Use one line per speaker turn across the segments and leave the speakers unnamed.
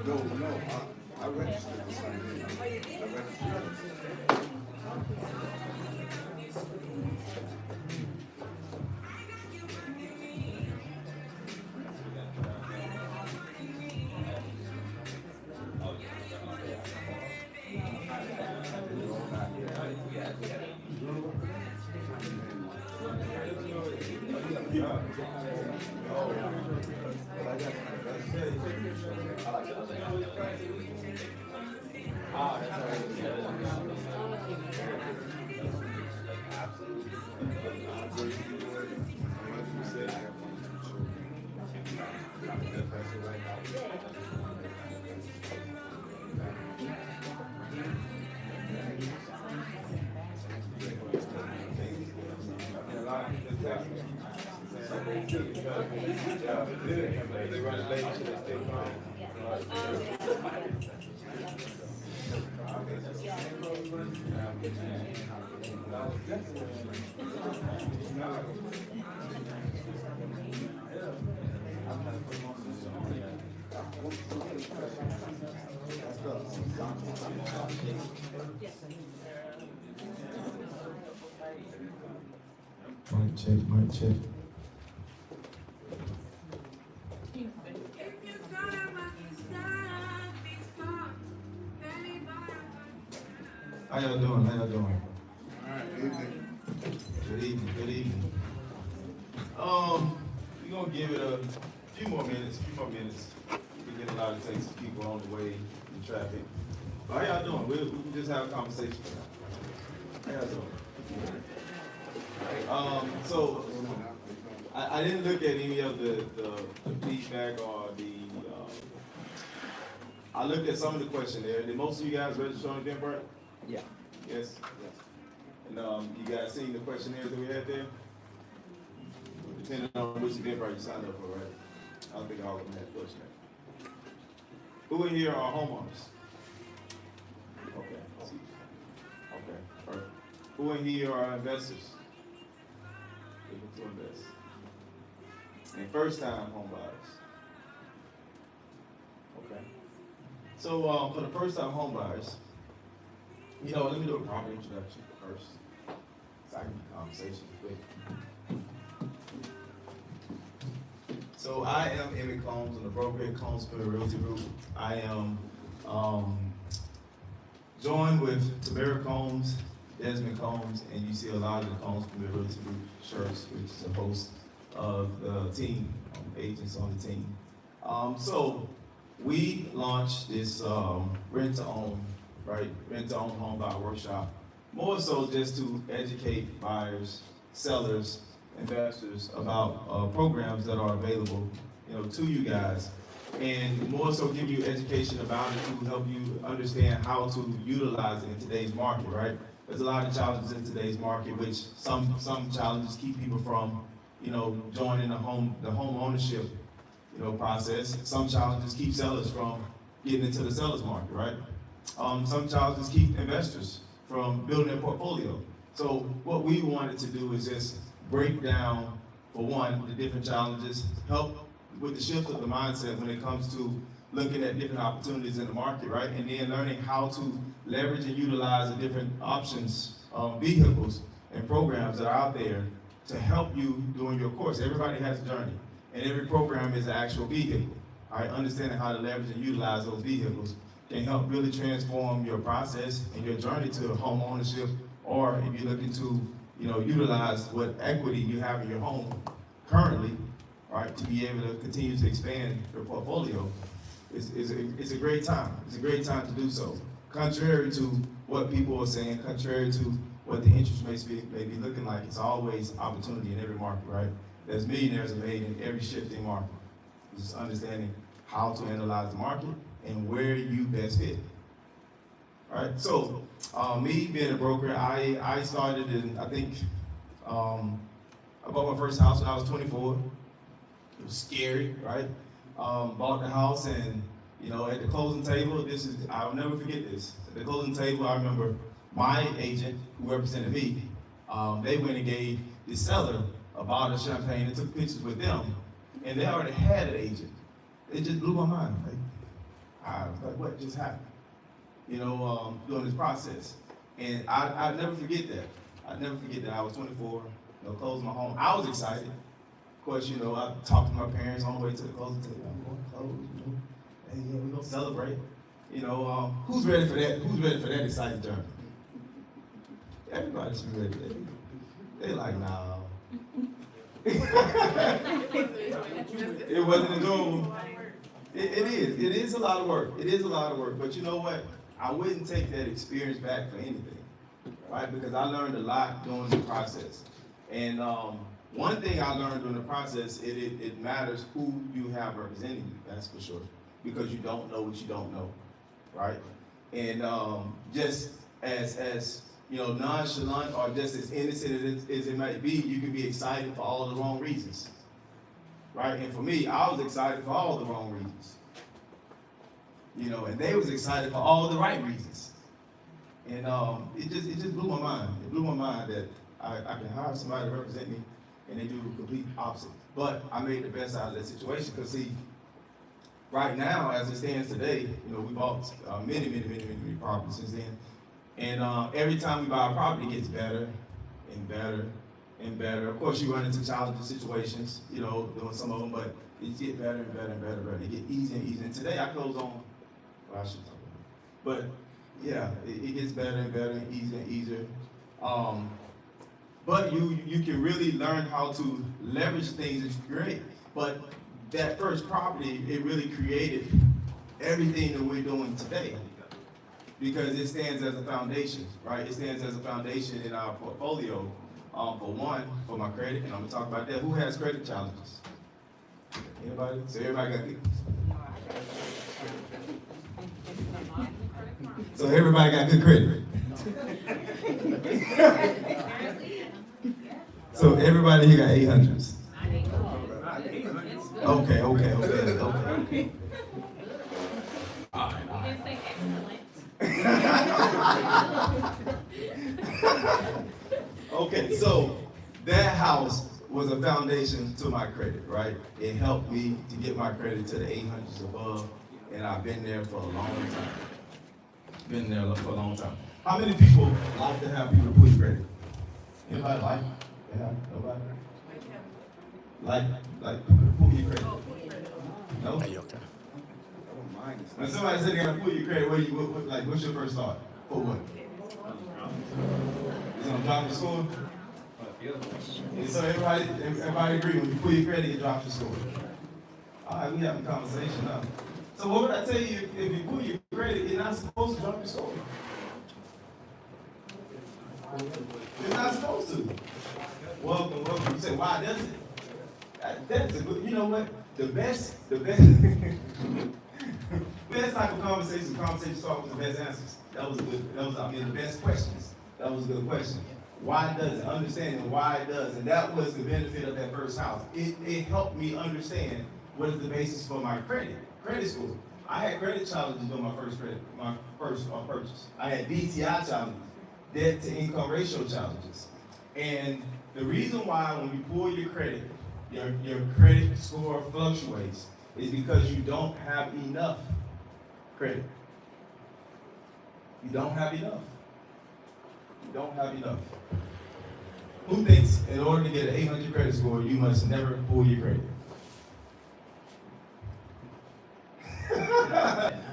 I registered the same day. I registered. They run late to the state farm.
Mic check, mic check. How y'all doing? How y'all doing?
All right, evening.
Good evening, good evening. We're gonna give it a few more minutes. We get a lot of texts, people on the way in traffic. But how y'all doing? We can just have a conversation. How y'all doing? So I didn't look at any of the feedback or I looked at some of the questionnaire. Did most of you guys register on Eventbrite?
Yeah.
Yes? And you guys seen the questionnaires that we had there? Depending on which Eventbrite you signed up for, right? I don't think all of them had questionnaire. Who in here are homeowners? Okay. Okay, perfect. Who in here are investors? Looking to invest. And first-time home buyers. Okay. So for the first-time home buyers, let me do a proper introduction first. So I can get conversation quick. So I am Emmett Combs. I'm the broker at Combs Spiller Realty Group. I am joined with Tamara Combs, Desmond Combs, and you see a lot of the Combs Spiller Realty Group shirts, which is a host of the team, agents on the team. So we launched this rent-to-own home buyer workshop, more so just to educate buyers, sellers, investors about programs that are available, to you guys, and more so give you education about it to help you understand how to utilize it in today's market, right? There's a lot of challenges in today's market, which some challenges keep people from, joining the home ownership, process. Some challenges keep sellers from getting into the seller's market, right? Some challenges keep investors from building their portfolio. So what we wanted to do is just break down, for one, the different challenges, help with the shift of the mindset when it comes to looking at different opportunities in the market, right? And then learning how to leverage and utilize the different options, vehicles, and programs that are out there to help you during your course. Everybody has a journey, and every program is an actual vehicle. All right, understanding how to leverage and utilize those vehicles can help really transform your process and your journey to home ownership, or if you're looking to, utilize what equity you have in your home currently, right, to be able to continue to expand your portfolio. It's a great time. It's a great time to do so. Contrary to what people are saying, contrary to what the interest may be looking like, it's always opportunity in every market, right? There's millionaires made in every shifting market. Just understanding how to analyze the market and where you best fit. All right, so me being a broker, I started in, I think, I bought my first house when I was 24. It was scary, right? Bought the house, and at the closing table, I'll never forget this. At the closing table, I remember my agent, who represented me, they went and gave the seller a bottle of champagne and took pictures with them, and they already had an agent. It just blew my mind. Like, what just happened? During this process. And I never forget that. I never forget that. I was 24, closed my home. I was excited. Of course, I talked to my parents on the way to the closing table. I'm going to close, and yeah, we're going to celebrate. Who's ready for that? Who's ready for that exciting journey? Everybody's ready. They like, nah. It wasn't a normal. It is a lot of work. It is a lot of work. But you know what? I wouldn't take that experience back for anything, right? Because I learned a lot during the process. And one thing I learned during the process, it matters who you have representing you, that's for sure. Because you don't know what you don't know, right? And just as nonchalant or just as innocent as it might be, you can be excited for all the wrong reasons, right? And for me, I was excited for all the wrong reasons. And they was excited for all the right reasons. And it just blew my mind. It blew my mind that I can hire somebody to represent me and they do the complete opposite. But I made the best out of that situation because see, right now, as it stands today, we bought many properties since then. And every time we buy a property, it gets better and better and better. Of course, you run into challenging situations, doing some of them, but it gets better and better and better and better. It gets easier and easier. And today I close on, well, I should talk about it. But yeah, it gets better and better and easier and easier. But you can really learn how to leverage things that you create. But that first property, it really created everything that we're doing today. Because it stands as a foundation, right? It stands as a foundation in our portfolio. For one, for my credit, and I'm gonna talk about that. Who has credit challenges? Anybody? So everybody got good. So everybody got good credit. So everybody here got 800s. Okay. All right. Okay, so that house was a foundation to my credit, right? It helped me to get my credit to the 800s above, and I've been there for a long time. How many people like to have people pull your credit? Anybody like? Yeah, nobody? Like people to pull your credit? No?
Are you okay?
When somebody said they gotta pull your credit, what's your first thought? For what? Is it gonna drop your score? And so everybody agree when you pull your credit, it drops your score. All right, we having a conversation now. So what would I tell you if you pull your credit, you're not supposed to drop your score? You're not supposed to. Welcome. You say, why does it? That's a good, you know what? The best best type of conversation start with the best answers. The best questions. That was a good question. Why does it? Understanding why it does. And that was the benefit of that first house. It helped me understand what is the basis for my credit score. I had credit challenges during my first purchase. I had DTI challenges, debt to income ratio challenges. And the reason why when you pull your credit, your credit score fluctuates is because you don't have enough credit. You don't have enough. Who thinks in order to get an 800 credit score, you must never pull your credit?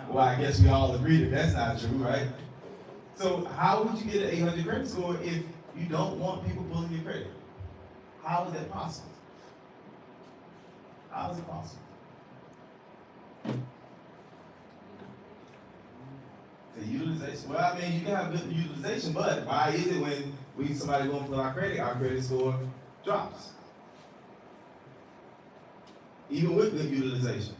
Well, I guess we all agree that that's not true, right? So how would you get an 800 credit score if you don't want people pulling your credit? How is that possible? How is it possible? The utilization. Well, I mean, you can have good utilization, but why is it when somebody won't pull our credit score drops? Even with good utilization.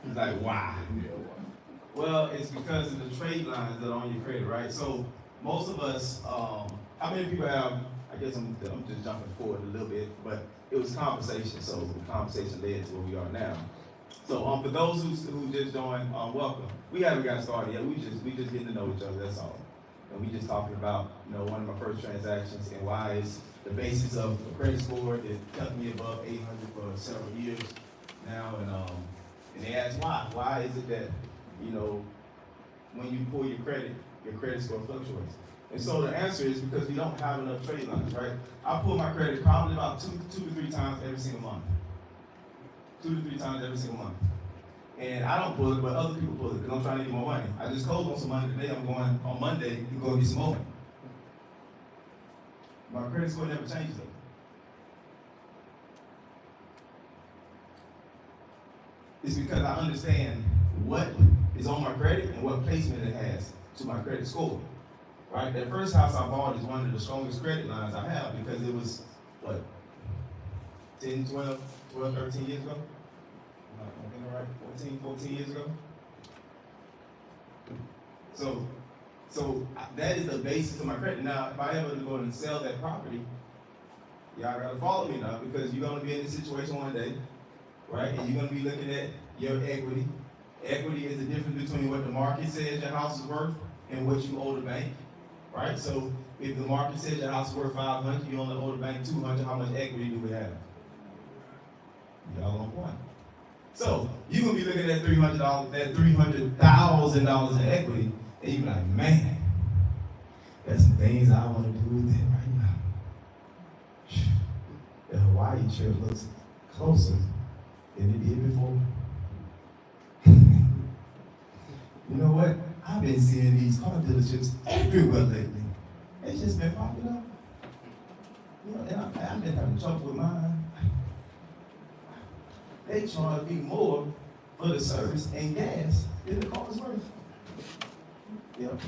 It's like, why? Well, it's because of the trade lines that are on your credit, right? So most of us, how many people have, I guess I'm just jumping forward a little bit, but it was conversation, so the conversation led to where we are now. So for those who just joined, welcome. We haven't got started yet. We just getting to know each other. That's all. And we just talking about one of my first transactions and why the basis of a credit score that kept me above 800 for several years now, and they ask why. Why is it that, you know, when you pull your credit score fluctuates? And so the answer is because we don't have enough trade lines, right? I pull my credit probably about two to three times every single month. 2 to 3 times every single month. And I don't pull it, but other people pull it because I'm trying to get more money. I just closed on some money today. I'm going on Monday to go get some more. My credit score never changes though. It's because I understand what is on my credit and what placement it has to my credit score. Right? That first house I bought is one of the strongest credit lines I have because it was, what, 10, 12, 13 years ago? I think I'm right, 14 years ago? So that is the basis of my credit. Now, if I ever go and sell that property, y'all gotta follow me now because you're gonna be in this situation one day, right? And you're gonna be looking at your equity. Equity is the difference between what the market says your house is worth and what you owe the bank, right? So if the market says your house is worth 500, you only owe the bank 200, how much equity do we have? Y'all on point. So you're gonna be looking at $300, that $300,000 in equity, and you're like, man, there's some things I want to do with it right now. The Hawaii trip looks closer than it did before. You know what? I've been seeing these car dealerships everywhere lately. It's just been popping up. You know, and I've been having trouble with mine. They charge me more for the service and gas than the car is worth. You know,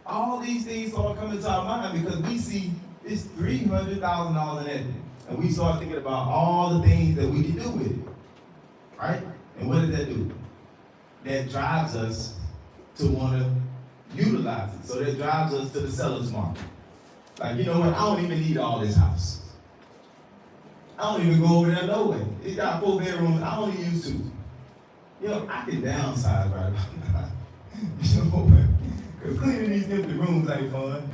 all these things start coming to our mind because we see it's $300,000 in equity, and we start thinking about all the things that we can do with it, right? And what does that do? That drives us to want to utilize it. So that drives us to the seller's market. Like, you know what? I don't even need all this house. I don't even go over there no way. It got 4 bedrooms. I only use 2. You know, I can downsize right about now. You know, because cleaning these empty rooms ain't fun.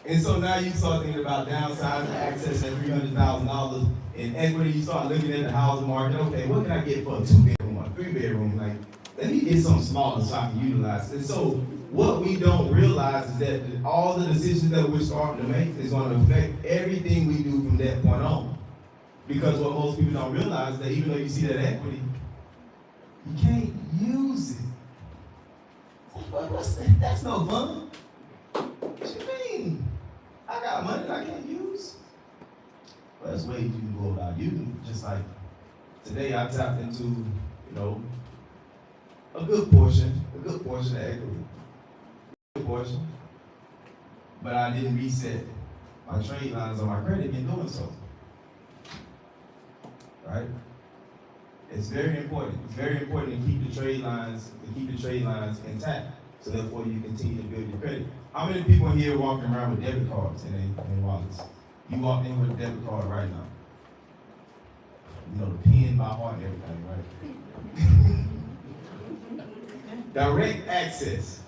And so now you start thinking about downsizing, accessing $300,000 in equity. You start looking at the housing market. Okay, what can I get for a 2-bedroom or 3-bedroom? Like, let me get something smaller so I can utilize it. And so what we don't realize is that all the decisions that we're starting to make is going to affect everything we do from that point on. Because what most people don't realize is that even though you see that equity, you can't use it. That's no fun. What you mean? I got money that I can't use. Well, there's ways you can go about using it. Just like today I tapped into, you know, a good portion of equity. A good portion. But I didn't reset my trade lines on my credit in doing so. Right? It's very important. It's very important to keep the trade lines intact. So therefore you continue to build your credit. How many people here walking around with debit cards in their wallets? You walked in with a debit card right now. You know the PIN by heart and everything, right? Direct access.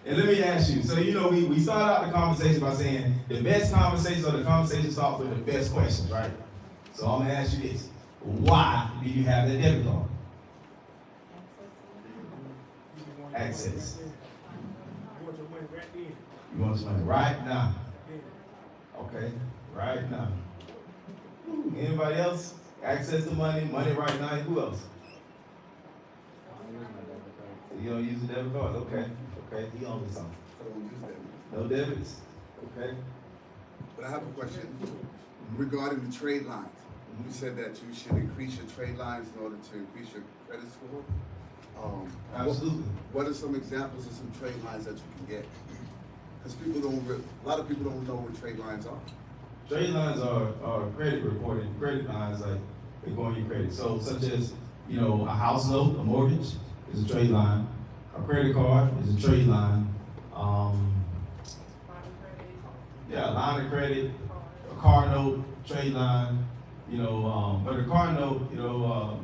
And let me ask you, so you know we started out the conversation by saying the best conversations or the conversation start with the best questions, right? So I'm gonna ask you this. Why do you have that debit card? Access. You want some money right now. Okay, right now. Anybody else? Access to money right now. Who else? You don't use the debit card? Okay. He owns something.
I don't use that.
No debits? Okay.
But I have a question regarding the trade lines. You said that you should increase your trade lines in order to increase your credit score.
Absolutely.
What are some examples of some trade lines that you can get? Because a lot of people don't know what trade lines are.
Trade lines are credit reporting, credit lines like they go on your credit. So such as, you know, a house note, a mortgage is a trade line. A credit card is a trade line. A line of credit, a car note, trade line. You know, but a car note, you know,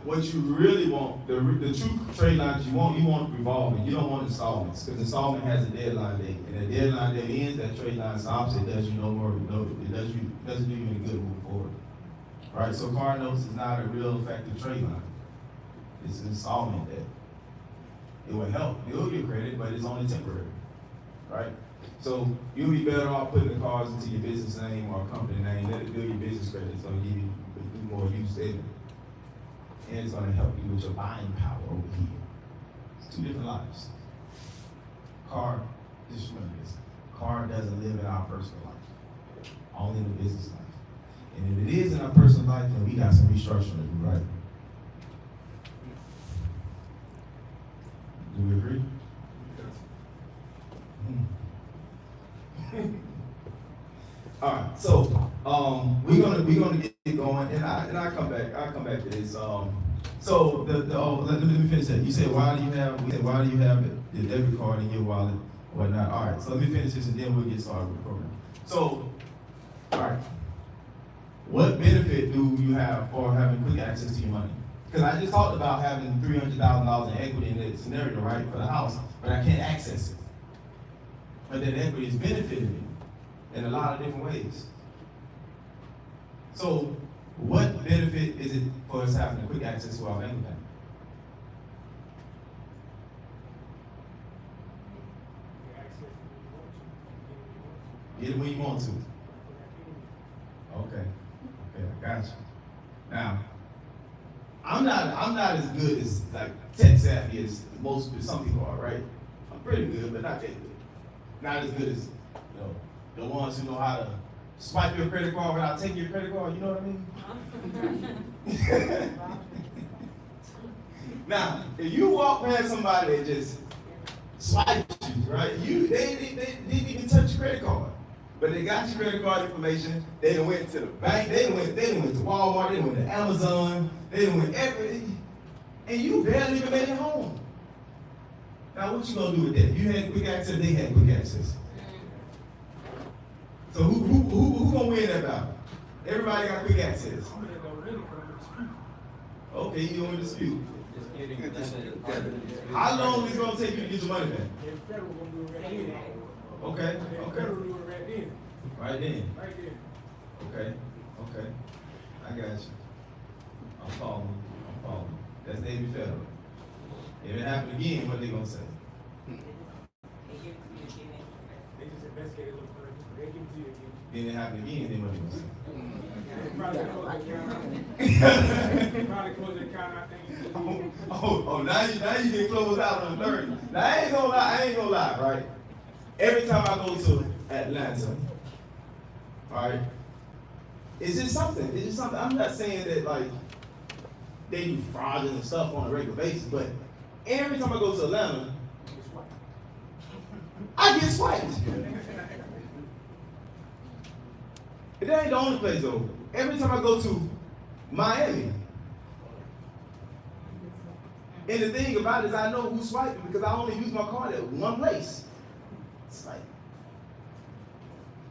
what you really want, the true trade lines you want revolving. You don't want installments, because installment has a deadline date, and the deadline date ends, that trade line stops. It does you no more. It doesn't do you any good moving forward. Right? So car notes is not a real effective trade line. It's an installment debt. It will help build your credit, but it's only temporary. Right? So you'll be better off putting the cars into your business name or company name. Let it build your business credit. It's going to give you more use there. And it's going to help you with your buying power over here. It's two different lives. Car, just remember this. Car doesn't live in our personal life. Only in the business life. And if it is in our personal life, then we got some restructuring to do, right? Do we agree? All right, so we're gonna get going, and I come back to this. So let me finish that. You said why do you have the debit card in your wallet or whatnot? All right, so let me finish this and then we'll get started with the program. So, all right, what benefit do you have for having quick access to your money? Because I just talked about having $300,000 in equity in that scenario, right, for the house, but I can't access it. But that equity is benefiting me in a lot of different ways. So, what benefit is it for us having quick access to our bank account? Get it when you want to. Okay, I got you. Now, I'm not as good as like tech savvy as some people are, right? I'm pretty good, but not that good. Not as good as the ones who know how to swipe your credit card without taking your credit card. You know what I mean? Now, if you walk past somebody that just swipes you, right? They didn't even touch your credit card. But they got your credit card information. They done went to the bank. They done went to Walmart. They done went to Amazon. They done went everything. And you barely even made it home. Now what you gonna do with that? You had quick access. They had quick access. So who gonna win that battle? Everybody got quick access. Okay, you doing a dispute. How long is it gonna take you to get your money back? Okay. Right then. Okay. I got you. I'm following. That's Navy Federal. If it happens again, what they gonna say? Then it happens again, then what they gonna say? Now you get closed out on the 30. Now I ain't gonna lie, right? Every time I go to Atlanta, right? It's just something. I'm not saying that like they do fraudulent stuff on a regular basis, but every time I go to Atlanta, I get swiped. And that ain't the only place though. Every time I go to Miami, and the thing about it is I know who's swiping because I only use my card at one place. It's like,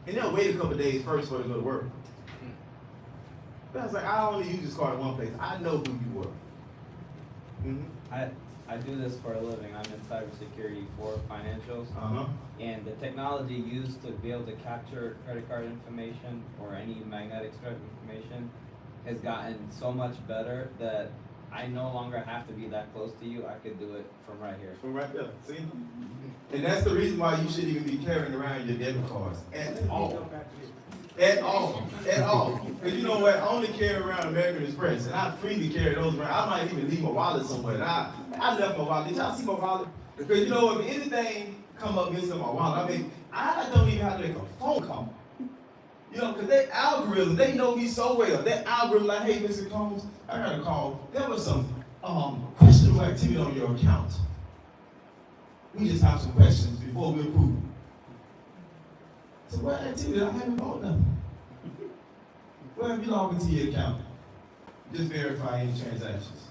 and they'll wait a couple days first for it to go to work. But I was like, I only use this card at one place. I know who you were. Mm-hmm.
I do this for a living. I'm in cybersecurity for financials. And the technology used to be able to capture credit card information or any magnetic stripe information has gotten so much better that I no longer have to be that close to you. I could do it from right here.
From right there, see? And that's the reason why you shouldn't even be carrying around your debit cards at all. At all. Because you know what? I only carry around American Express, and I freely carry those around. I might even leave my wallet somewhere. And I left my wallet. Did y'all see my wallet? Because you know, if anything come up missing my wallet, I mean, I don't even have to make a phone call. You know, because that algorithm, they know me so well. That algorithm, like, hey, Mr. Combs, I got a call. There was some questionable activity on your account. We just have some questions before we approve. So what activity? I haven't bought nothing. Well, have you logged into your account? Just verify any transactions.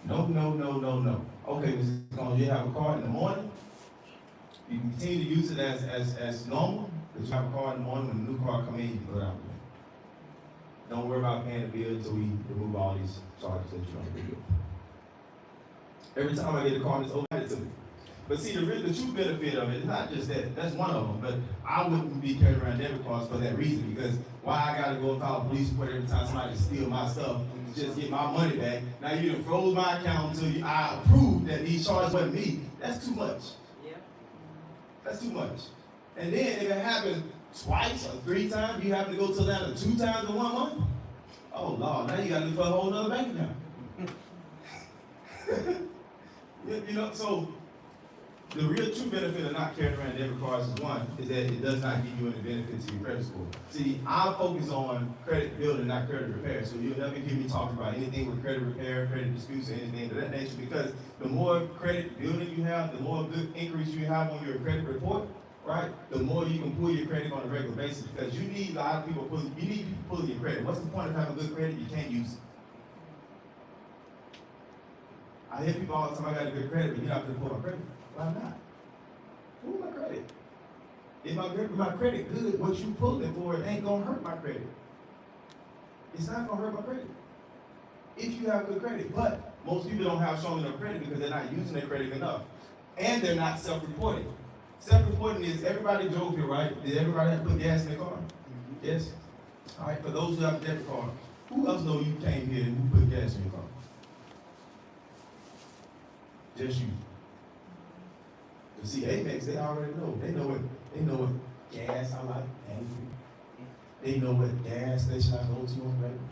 No. Okay, Mr. Combs, you have a card in the morning. You can continue to use it as normal, but you have a card in the morning when the new card comes in, you put it out Don't worry about paying the bill until we remove all these charges that you don't do. Every time I get a call, it's overnight to me. But see, the true benefit of it is not just that. That's one of them. But I wouldn't be carrying around debit cards for that reason, because why I gotta go file a police report every time somebody steal my stuff to just get my money back? Now you done froze my account until I approve that these charges wasn't me. That's too much.
Yeah.
That's too much. And then if it happens twice or 3 times, you have to go to Atlanta 2 times in 1 month. Oh Lord, now you gotta look for a whole nother bank account. You know, so the real true benefit of not carrying around debit cards is one, is that it does not give you any benefit to your credit score. See, I focus on credit building, not credit repair. So you'll never hear me talking about anything with credit repair, credit disputes, or anything of that nature, because the more credit building you have, the more good increase you have on your credit report, right? The more you can pull your credit on a regular basis, because you need a lot of people pulling your credit. What's the point of having good credit? You can't use it. I hear people all the time, I got a good credit, but you're not going to pull my credit. Why not? Pull my credit. If my credit good, what you pulling for, it ain't gonna hurt my credit. It's not gonna hurt my credit. If you have good credit. But most people don't have strong enough credit because they're not using their credit enough. And they're not self-reporting. Self-reporting is everybody drove here, right? Did everybody have to put gas in their car? Mm-hmm. Yes? All right, for those who have a debit card, who else know you came here and who put gas in your car? Just you. You see, Amex, they already know. They know what gas I like. They know what gas station I go to on regular.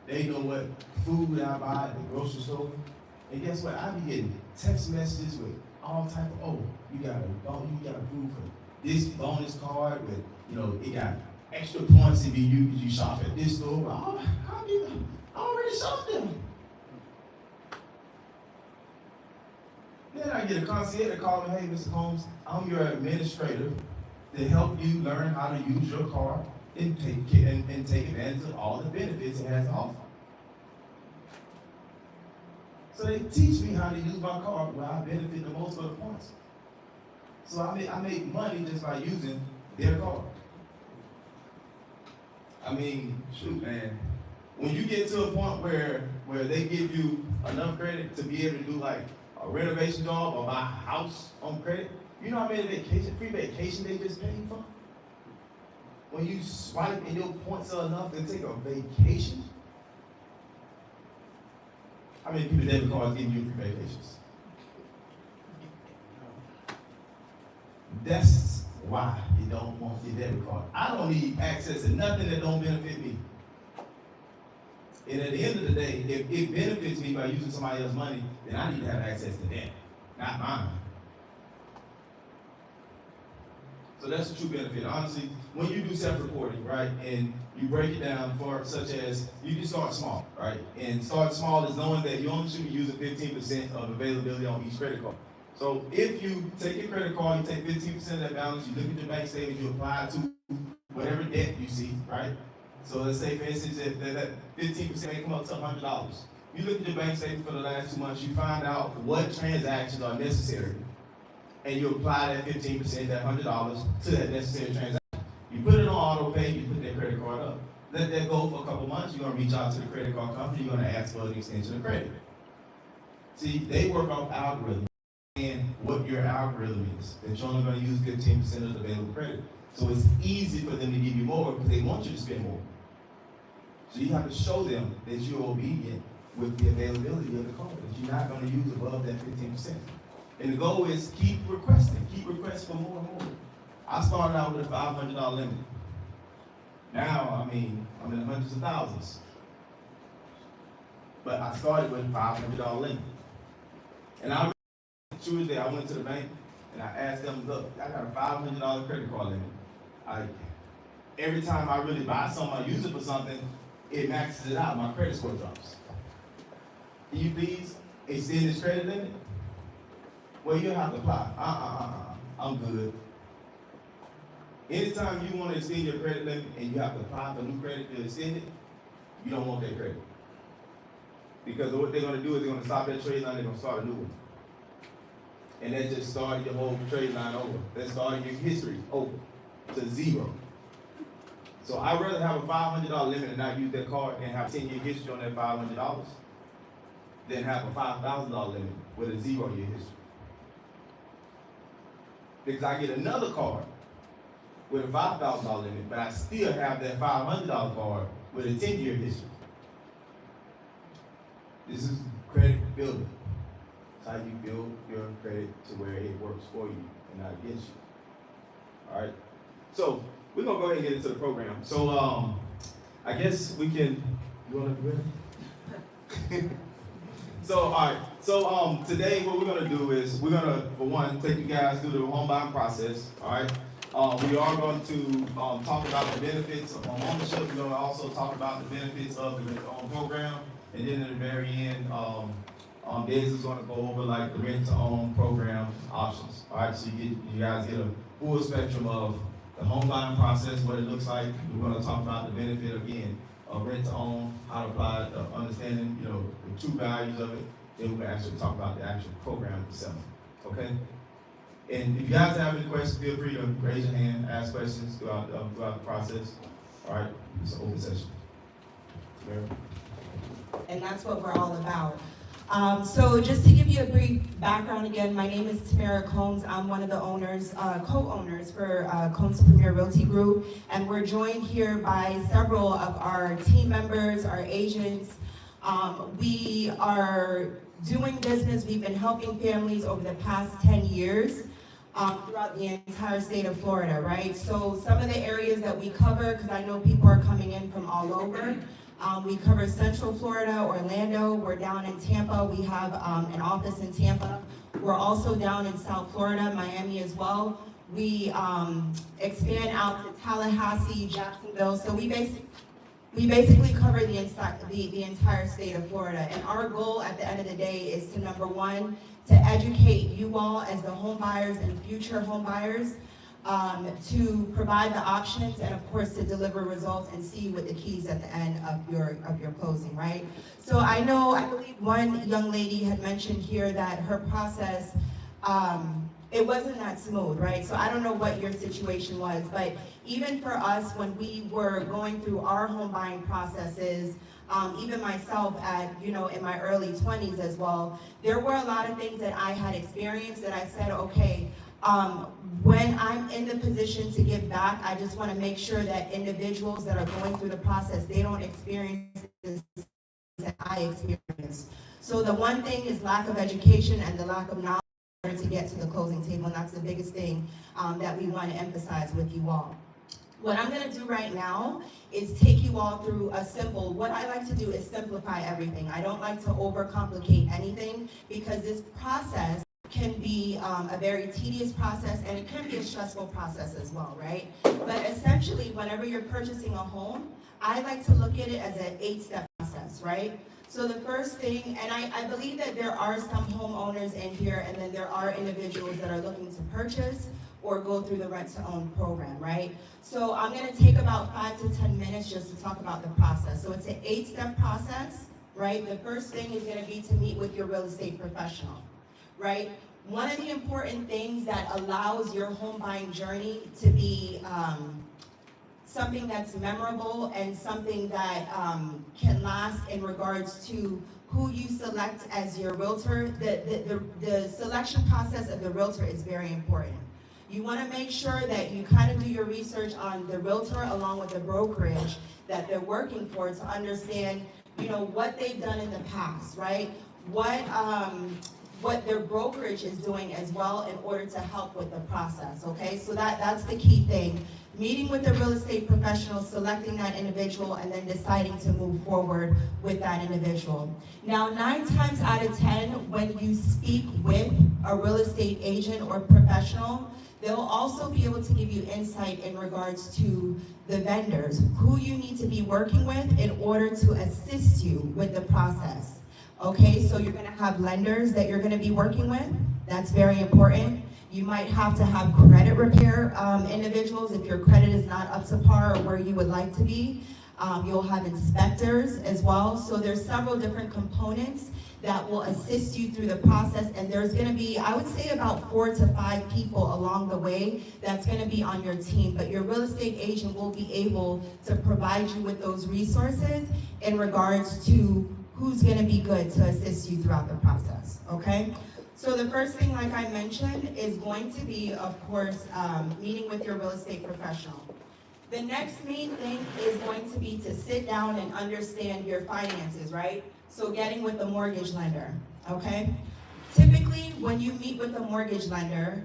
They know what food I buy at the grocery store. And guess what? I be getting text messages with all type of, you got approved for this bonus card with, it got extra points if you shop at this store. Oh, I already shopped them. Then I get a concierge that call me, hey, Mr. Holmes, I'm your administrator to help you learn how to use your card and take advantage of all the benefits it has to offer. So they teach me how to use my card where I benefit the most for the points. So I make money just by using their card. I mean, shoot, man. When you get to a point where they give you enough credit to be able to do like a renovation job or buy a house on credit, you know how many free vacation they just paid for? When you swipe and your points are enough to take a vacation? How many people debit cards giving you free vacations? That's why you don't want your debit card. I don't need access to nothing that don't benefit me. And at the end of the day, if it benefits me by using somebody else's money, then I need to have access to that, not mine. So that's the true benefit. Honestly, when you do self-reporting, right, and you break it down for such as, you can start small, right? And start small is knowing that you only should be using 15% of availability on each credit card. So if you take your credit card, you take 15% of that balance, you look at your bank statement, you apply it to whatever debt you see, right? So let's say, for instance, that 15% may come up to $100. You look at your bank statement for the last 2 months, you find out what transactions are necessary, and you apply that 15%, that $100, to that necessary transaction. You put it on auto pay, you put that credit card up. Let that go for a couple months, you're gonna reach out to the credit card company, you're gonna ask for an extension of credit. See, they work off algorithms, and what your algorithm is, that you're only gonna use 15% of the available credit. So it's easy for them to give you more because they want you to spend more. So you have to show them that you're obedient with the availability of the card, that you're not going to use above that 15%. And the goal is keep requesting for more and more. I started out with a $500 limit. Now, I'm in the hundreds of thousands. But I started with a $500 limit. And Tuesday, I went to the bank and I asked them, look, I got a $500 credit card limit. Every time I really buy something, I use it for something, it maxes it out, my credit score drops. Can you please extend this credit limit? Well, you have to apply. I'm good. Anytime you want to extend your credit limit and you have to apply for new credit to extend it, you don't want that credit. Because what they're going to do is they're going to stop that trade line, they're going to start a new one. And that just started your whole trade line over. That started your history over to zero. So I'd rather have a $500 limit and not use that card and have 10-year history on that $500 than have a $5,000 limit with a 0-year history. Because I get another card with a $5,000 limit, but I still have that $500 card with a 10-year history. This is credit building. It's how you build your credit to where it works for you and not against you. All right. So we're gonna go ahead and get into the program. So I guess we can. You wanna be ready? So all right. So today what we're gonna do is we're gonna, for one, take you guys through the home buying process. All right. We are going to talk about the benefits of home ownership. We're going to also talk about the benefits of the rent-to-own program, and then at the very end, Des is going to go over like the rent-to-own program options. All right, so you guys get a full spectrum of the home buying process, what it looks like. We're going to talk about the benefit again of rent-to-own, how to apply, understanding the true values of it. Then we're going to actually talk about the actual program itself. Okay. And if you guys have any questions, feel free to raise your hand, ask questions throughout the process. All right, it's an open session.
And that's what we're all about. So just to give you a brief background again, my name is Tamara Combs. I'm one of the owners, co-owners for Combs Premier Realty Group, and we're joined here by several of our team members, our agents. We are doing business. We've been helping families over the past 10 years. Throughout the entire state of Florida, right? So some of the areas that we cover, because I know people are coming in from all over, we cover Central Florida, Orlando, we're down in Tampa, we have an office in Tampa. We're also down in South Florida, Miami as well. We expand out to Tallahassee, Jacksonville, so we basically cover the entire state of Florida. And our goal at the end of the day is to, number one, to educate you all as the home buyers and future home buyers, to provide the options and of course to deliver results and see you with the keys at the end of your closing, right? So I believe one young lady had mentioned here that her process, it wasn't that smooth, right? So I don't know what your situation was, but even for us, when we were going through our home buying processes, even myself in my early 20s as well, there were a lot of things that I had experienced that I said, okay, when I'm in the position to give back, I just want to make sure that individuals that are going through the process, they don't experience this that I experienced. So the one thing is lack of education and the lack of knowledge to get to the closing table, and that's the biggest thing that we want to emphasize with you all. What I'm going to do right now is take you all through what I like to do is simplify everything. I don't like to overcomplicate anything because this process can be a very tedious process and it can be a stressful process as well, right? But essentially, whenever you're purchasing a home, I like to look at it as an 8-step process, right? So the first thing, and I believe that there are some homeowners in here and then there are individuals that are looking to purchase or go through the rent-to-own program, right? So I'm gonna take about 5 to 10 minutes just to talk about the process. So it's an 8-step process, right? The first thing is gonna be to meet with your real estate professional, right? One of the important things that allows your home buying journey to be something that's memorable and something that can last in regards to who you select as your realtor, the selection process of the realtor is very important. You want to make sure that you kind of do your research on the realtor along with the brokerage that they're working for to understand, what they've done in the past, right? What their brokerage is doing as well in order to help with the process, okay? So that's the key thing. Meeting with the real estate professional, selecting that individual, and then deciding to move forward with that individual. Now, 9 times out of 10, when you speak with a real estate agent or professional, they'll also be able to give you insight in regards to the vendors, who you need to be working with in order to assist you with the process. Okay, so you're gonna have lenders that you're gonna be working with. That's very important. You might have to have credit repair individuals if your credit is not up to par or where you would like to be. You'll have inspectors as well. So there's several different components that will assist you through the process, and there's gonna be, I would say, about 4 to 5 people along the way that's gonna be on your team, but your real estate agent will be able to provide you with those resources in regards to who's gonna be good to assist you throughout the process, okay? So the first thing, like I mentioned, is going to be, of course, meeting with your real estate professional. The next main thing is going to be to sit down and understand your finances, right? So getting with the mortgage lender, okay? Typically, when you meet with a mortgage lender,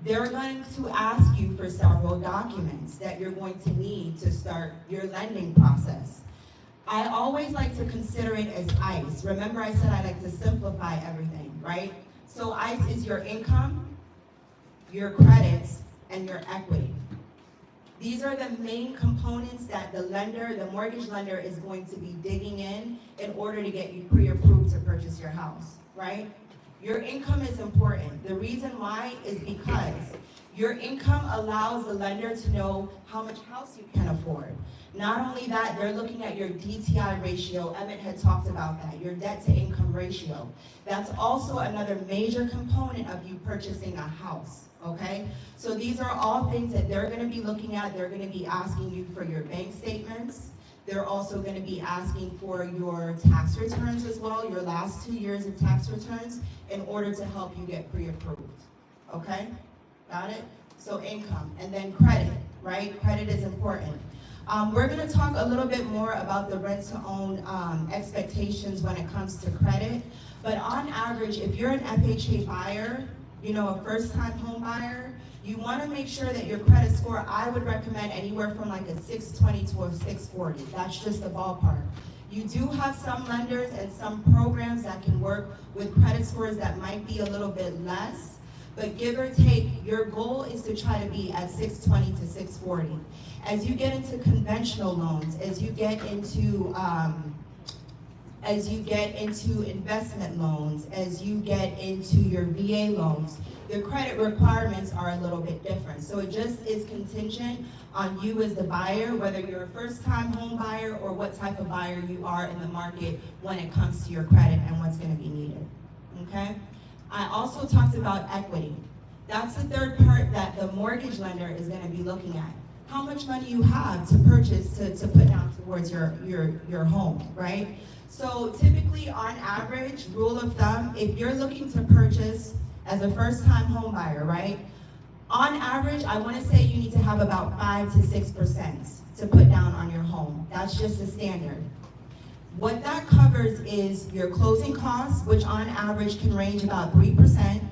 they're going to ask you for several documents that you're going to need to start your lending process. I always like to consider it as ICE. Remember I said I like to simplify everything, right? So ICE is your income, your credits, and your equity. These are the main components that the lender, the mortgage lender, is going to be digging in order to get you pre-approved to purchase your house, right? Your income is important. The reason why is because your income allows the lender to know how much house you can afford. Not only that, they're looking at your DTI ratio. Emmett had talked about that, your debt to income ratio. That's also another major component of you purchasing a house. Okay, so these are all things that they're going to be looking at. They're going to be asking you for your bank statements. They're also going to be asking for your tax returns as well, your last 2 years of tax returns, in order to help you get pre-approved. Okay, got it? So income, and then credit, right? Credit is important. We're going to talk a little bit more about the rent-to-own expectations when it comes to credit. But on average, if you're an FHA buyer, you know, a first-time home buyer, you want to make sure that your credit score, I would recommend anywhere from like a 620 to a 640. That's just a ballpark. You do have some lenders and some programs that can work with credit scores that might be a little bit less, but give or take, your goal is to try to be at 620 to 640. As you get into conventional loans, as you get into investment loans, as you get into your VA loans, the credit requirements are a little bit different. So it just is contingent on you as the buyer, whether you're a first-time home buyer or what type of buyer you are in the market when it comes to your credit and what's going to be needed, okay? I also talked about equity. That's the third part that the mortgage lender is going to be looking at. How much money you have to purchase, to put down towards your home, right? So typically, on average, rule of thumb, if you're looking to purchase as a first-time home buyer, right? On average, I want to say you need to have about 5 to 6% to put down on your home. That's just the standard. What that covers is your closing costs, which on average can range about 3%.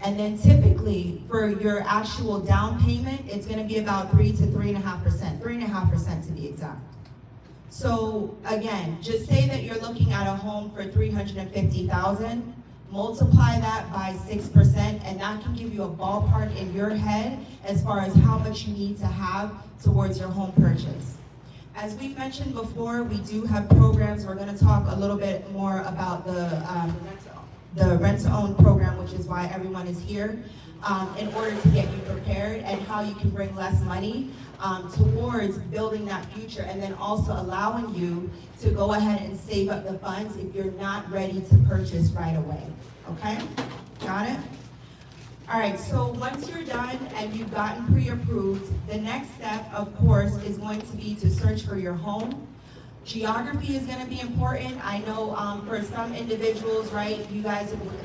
And then typically, for your actual down payment, it's going to be about 3 to 3.5%, 3.5% to be exact. So again, just say that you're looking at a home for $350,000, multiply that by 6%, and that can give you a ballpark in your head as far as how much you need to have towards your home purchase. As we mentioned before, we do have programs. We're going to talk a little bit more about the rent-to-own program, which is why everyone is here, in order to get you prepared and how you can bring less money towards building that future, and then also allowing you to go ahead and save up the funds if you're not ready to purchase right away. Okay? Got it? All right, so once you're done and you've gotten pre-approved, the next step, of course, is going to be to search for your home. Geography is going to be important. I know for some individuals, right,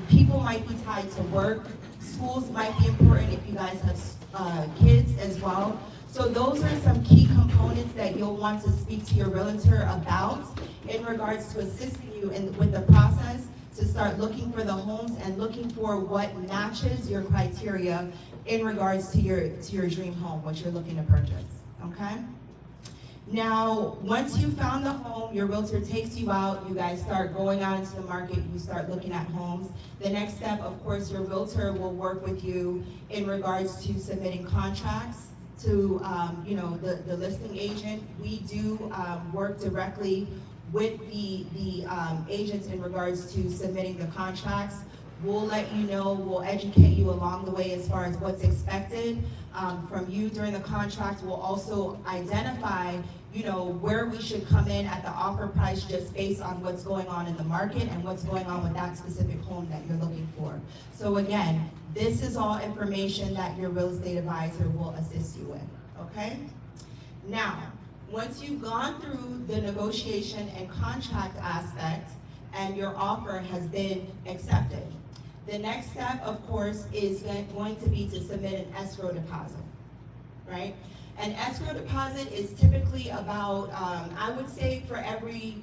people might be tied to work. Schools might be important if you guys have kids as well. So those are some key components that you'll want to speak to your realtor about in regards to assisting you with the process to start looking for the homes and looking for what matches your criteria in regards to your dream home, what you're looking to purchase, okay? Now, once you found the home, your realtor takes you out, you guys start going out into the market, you start looking at homes. The next step, of course, your realtor will work with you in regards to submitting contracts to the listing agent. We do work directly with the agents in regards to submitting the contracts. We'll let you know, we'll educate you along the way as far as what's expected from you during the contract. We'll also identify, where we should come in at the offer price just based on what's going on in the market and what's going on with that specific home that you're looking for. So again, this is all information that your real estate advisor will assist you with, okay? Now, once you've gone through the negotiation and contract aspect and your offer has been accepted, the next step, of course, is going to be to submit an escrow deposit, right? An escrow deposit is typically about, I would say for every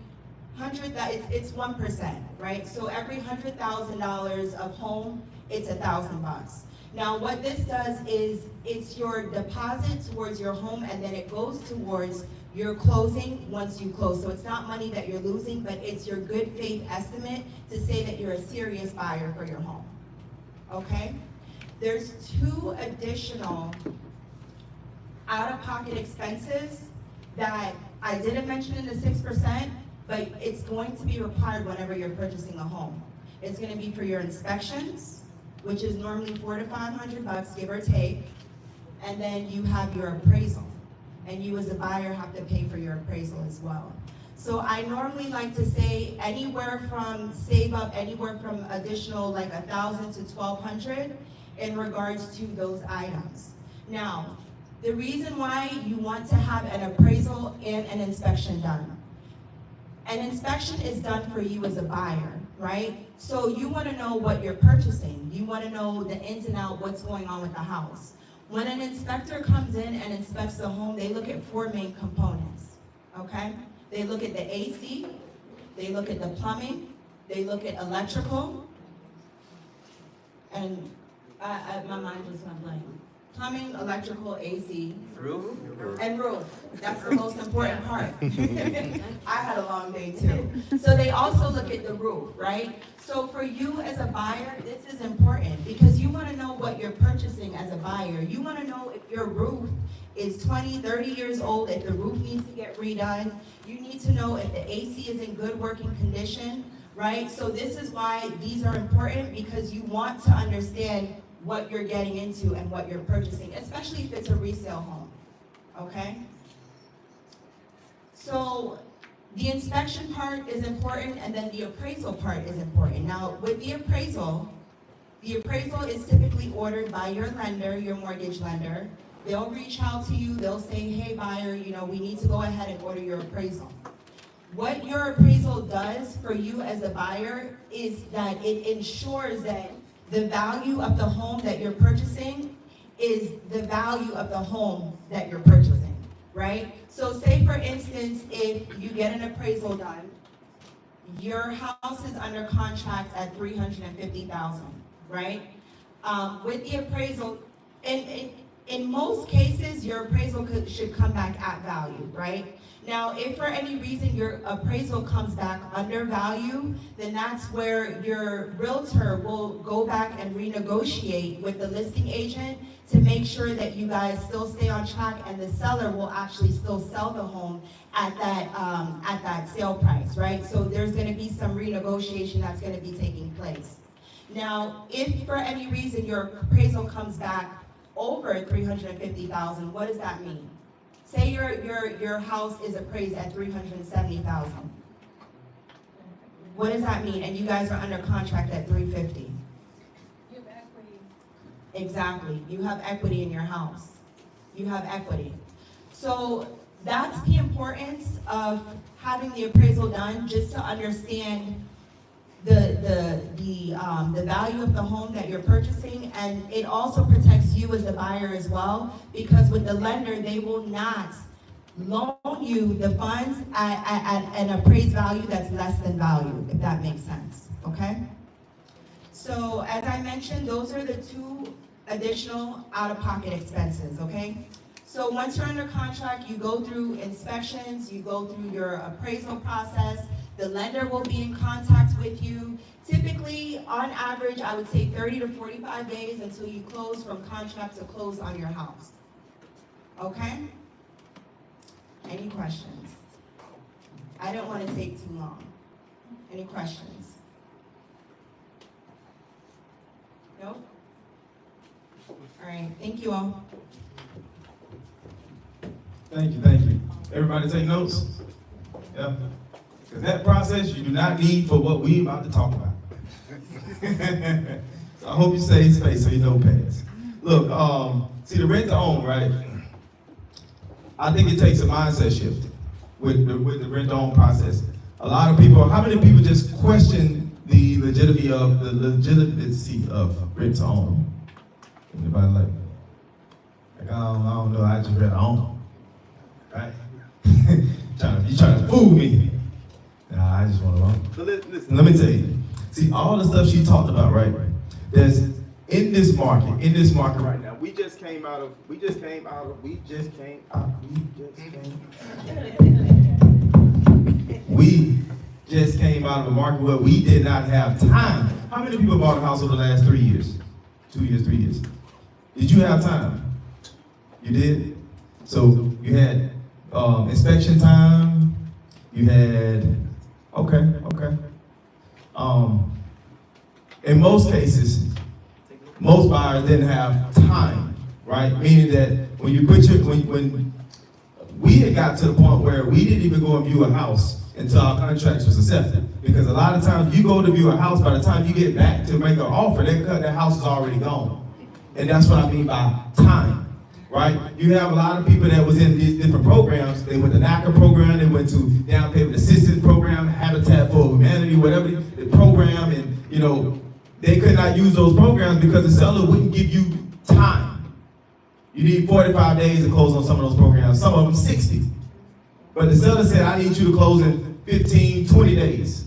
it's 1%, right? So every $100,000 of home, it's $1,000. Now, what this does is it's your deposit towards your home, and then it goes towards your closing once you close. So it's not money that you're losing, but it's your good faith estimate to say that you're a serious buyer for your home, okay? There's 2 additional out-of-pocket expenses that I didn't mention in the 6%, but it's going to be required whenever you're purchasing a home. It's gonna be for your inspections, which is normally $400 to $500, give or take, and then you have your appraisal. And you as a buyer have to pay for your appraisal as well. So I normally like to say save up anywhere from additional like $1,000 to $1,200 in regards to those items. Now, the reason why you want to have an appraisal and an inspection done. An inspection is done for you as a buyer, right? So you want to know what you're purchasing. You want to know the ins and outs, what's going on with the house. When an inspector comes in and inspects the home, they look at 4 main components, okay? They look at the AC, they look at the plumbing, they look at electrical, and my mind just went blank. Plumbing, electrical, AC.
Roof?
And roof. That's the most important part. I had a long day too. So they also look at the roof, right? So for you as a buyer, this is important because you want to know what you're purchasing as a buyer. You want to know if your roof is 20, 30 years old, if the roof needs to get redone. You need to know if the AC is in good working condition, right? So this is why these are important, because you want to understand what you're getting into and what you're purchasing, especially if it's a resale home, okay? So the inspection part is important, and then the appraisal part is important. Now, with the appraisal is typically ordered by your lender, your mortgage lender. They'll reach out to you, they'll say, hey buyer, we need to go ahead and order your appraisal. What your appraisal does for you as a buyer is that it ensures that the value of the home that you're purchasing is the value of the home that you're purchasing, right? So say for instance, if you get an appraisal done, your house is under contract at $350,000, right? With the appraisal, in most cases, your appraisal should come back at value, right? Now, if for any reason your appraisal comes back under value, then that's where your realtor will go back and renegotiate with the listing agent to make sure that you guys still stay on track, and the seller will actually still sell the home at that sale price, right? So there's going to be some renegotiation that's going to be taking place. Now, if for any reason your appraisal comes back over $350,000, what does that mean? Say your house is appraised at $370,000. What does that mean? And you guys are under contract at $350,000.
You have equity.
Exactly. You have equity in your house. You have equity. So that's the importance of having the appraisal done, just to understand the value of the home that you're purchasing, and it also protects you as a buyer as well, because with the lender, they will not loan you the funds at an appraised value that's less than value, if that makes sense, okay? So as I mentioned, those are the 2 additional out-of-pocket expenses, okay? So once you're under contract, you go through inspections, you go through your appraisal process. The lender will be in contact with you. Typically, on average, I would say 30 to 45 days until you close from contract to close on your house. Okay? Any questions? I don't want to take too long. Any questions? All right, thank you all.
Thank you, thank you. Everybody take notes? Yeah. Because that process you do not need for what we about to talk about. So I hope you save space so you know pass. Look, see the rent to own, right? I think it takes a mindset shift with the rent to own process. A lot of people, how many people just question the legitimacy of rent to own? Anybody like I don't know, I just rent to own. Right? You trying to fool me. Nah, I just want to own. So listen, let me tell you. See, all the stuff she talked about, right? There's in this market right now. We just came out of a market where we did not have time. How many people bought a house over the last 3 years? 2 years, 3 years? Did you have time? You did? So you had inspection time, you had, okay. In most cases, most buyers didn't have time, right? Meaning that when we had got to the point where we didn't even go and view a house until our contracts was accepted. Because a lot of times you go to view a house, by the time you get back to make an offer, that house is already gone. And that's what I mean by time, right? You have a lot of people that was in these different programs. They went to NACA program, they went to down payment assistance program, Habitat for Humanity, whatever the program, and they could not use those programs because the seller wouldn't give you time. You need 45 days to close on some of those programs, some of them 60. But the seller said, I need you to close in 15, 20 days.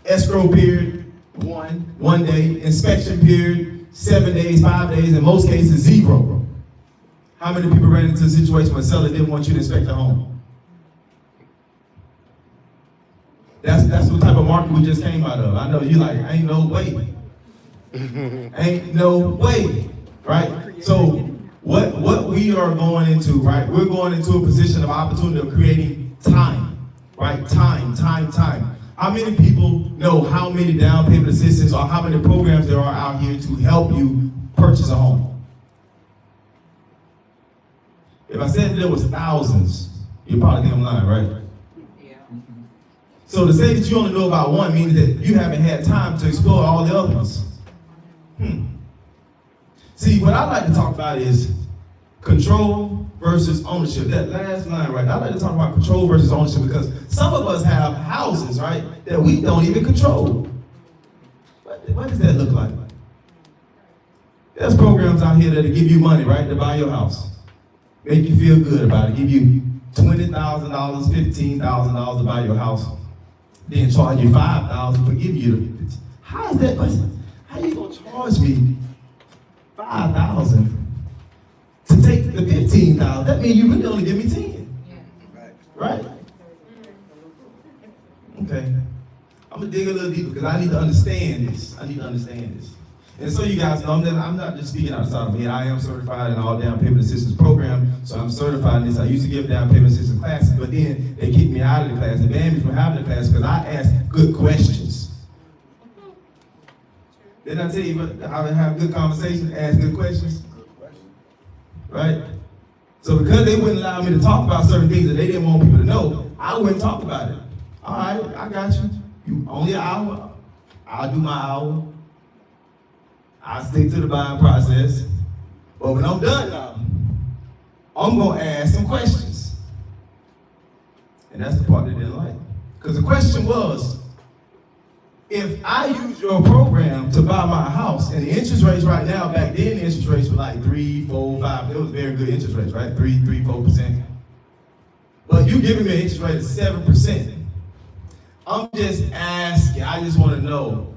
Escrow period, one day. Inspection period, 7 days, 5 days, in most cases, 0. How many people ran into a situation where the seller didn't want you to inspect the home? That's what type of market we just came out of. I know you like, ain't no way. Ain't no way, right? So what we are going into, right? We're going into a position of opportunity of creating time, right? Time. How many people know how many down payment assistance or how many programs there are out here to help you purchase a home? If I said that there was thousands, you'd probably think I'm lying, right? So to say that you only know about one means that you haven't had time to explore all the other ones. See, what I like to talk about is control versus ownership. That last line right there, I like to talk about control versus ownership because some of us have houses, right, that we don't even control. What does that look like? There's programs out here that'll give you money, right, to buy your house. Make you feel good about it. Give you $20,000, $15,000 to buy your house. Then charge you $5,000 for giving you the. How is that? How you gonna charge me $5,000 to take the $15,000? That means you really only give me $10. Right? Okay. I'm gonna dig a little deeper because I need to understand this. And so you guys know, I'm not just speaking outside of me. I am certified in all down payment assistance program, so I'm certified in this. I used to give down payment assistance classes, but then they kicked me out of the class and banned me from having the class because I asked good questions. Didn't I tell you how to have good conversations, ask good questions? Right? So because they wouldn't allow me to talk about certain things that they didn't want people to know, I wouldn't talk about it. All right, I got you. You only an hour, I'll do my hour. I stick to the buying process, but when I'm done now, I'm gonna ask some questions. And that's the part they didn't like. Because the question was, if I use your program to buy my house, and the interest rates right now, back then the interest rates were like 3, 4, 5, it was very good interest rates, right? 3, 4%. But you giving me an interest rate of 7%. I'm just asking, I just wanna know,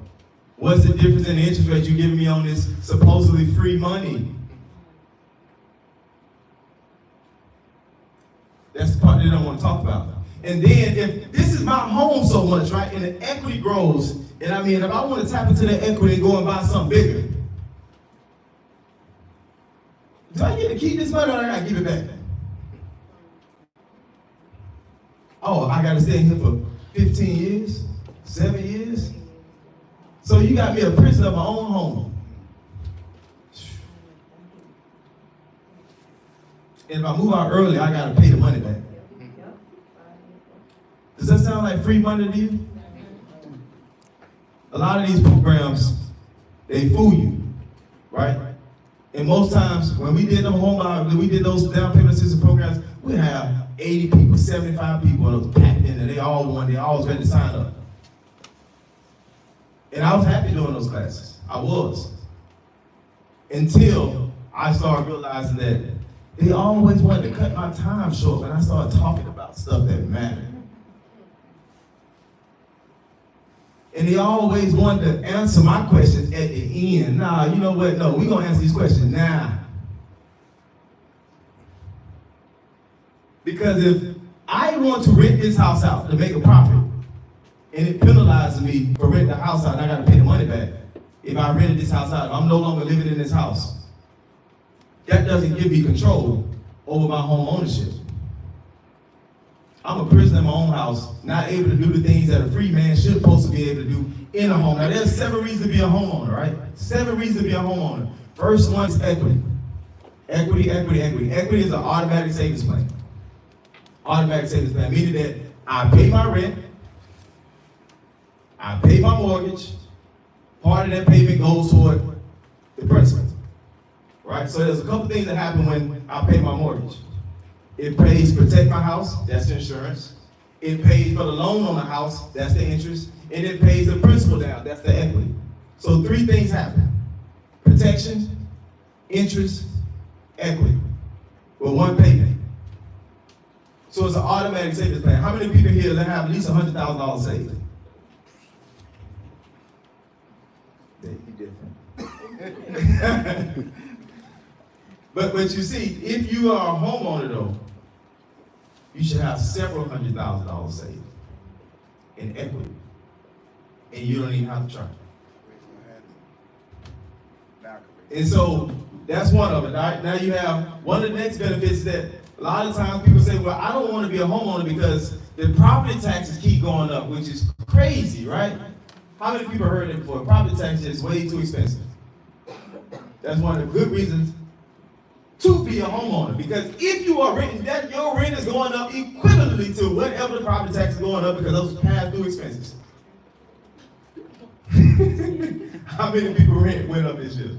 what's the difference in the interest rate you're giving me on this supposedly free money? That's the part they don't want to talk about. And then if this is my home so much, right, and the equity grows, and I mean, if I want to tap into that equity and go and buy something bigger, do I get to keep this money or I got to give it back? Oh, I got to stay here for 15 years, 7 years? So you got me a prisoner of my own home. And if I move out early, I gotta pay the money back. Does that sound like free money to you? A lot of these programs, they fool you, right? And most times, when we did those down payment assistance programs, we have 80 people, 75 people, and those packed in, and they all was ready to sign up. And I was happy doing those classes. I was. Until I started realizing that they always wanted to cut my time short when I started talking about stuff that mattered. And they always wanted to answer my questions at the end. Nah, you know what? No, we're going to answer these questions now. Because if I want to rent this house out to make a profit, and it penalizes me for renting the house out, and I got to pay the money back. If I rented this house out, I'm no longer living in this house. That doesn't give me control over my home ownership. I'm a prisoner in my own house, not able to do the things that a free man should supposed to be able to do in a home. Now, there's 7 reasons to be a homeowner, right? 7 reasons to be a homeowner. First one is equity. Equity. Equity is an automatic savings plan. Automatic savings plan, meaning that I pay my rent, I pay my mortgage, part of that payment goes toward the principal, right? So there's a couple things that happen when I pay my mortgage. It pays to protect my house, that's the insurance. It pays for the loan on the house, that's the interest. And it pays the principal down, that's the equity. So 3 things happen: protection, interest, equity, with 1 payment. So it's an automatic savings plan. How many people here that have at least $100,000 saved? They'd be different. But you see, if you are a homeowner though, you should have several $100,000 saved in equity. And you don't even have to try. And so that's one of it. Now you have one of the next benefits that a lot of times people say, well, I don't want to be a homeowner because the property taxes keep going up, which is crazy, right? How many people heard it before? Property taxes is way too expensive. That's one of the good reasons to be a homeowner, because if you are renting, that your rent is going up equivalently to whatever the property tax is going up, because those pass-through expenses. How many people rent went up this year?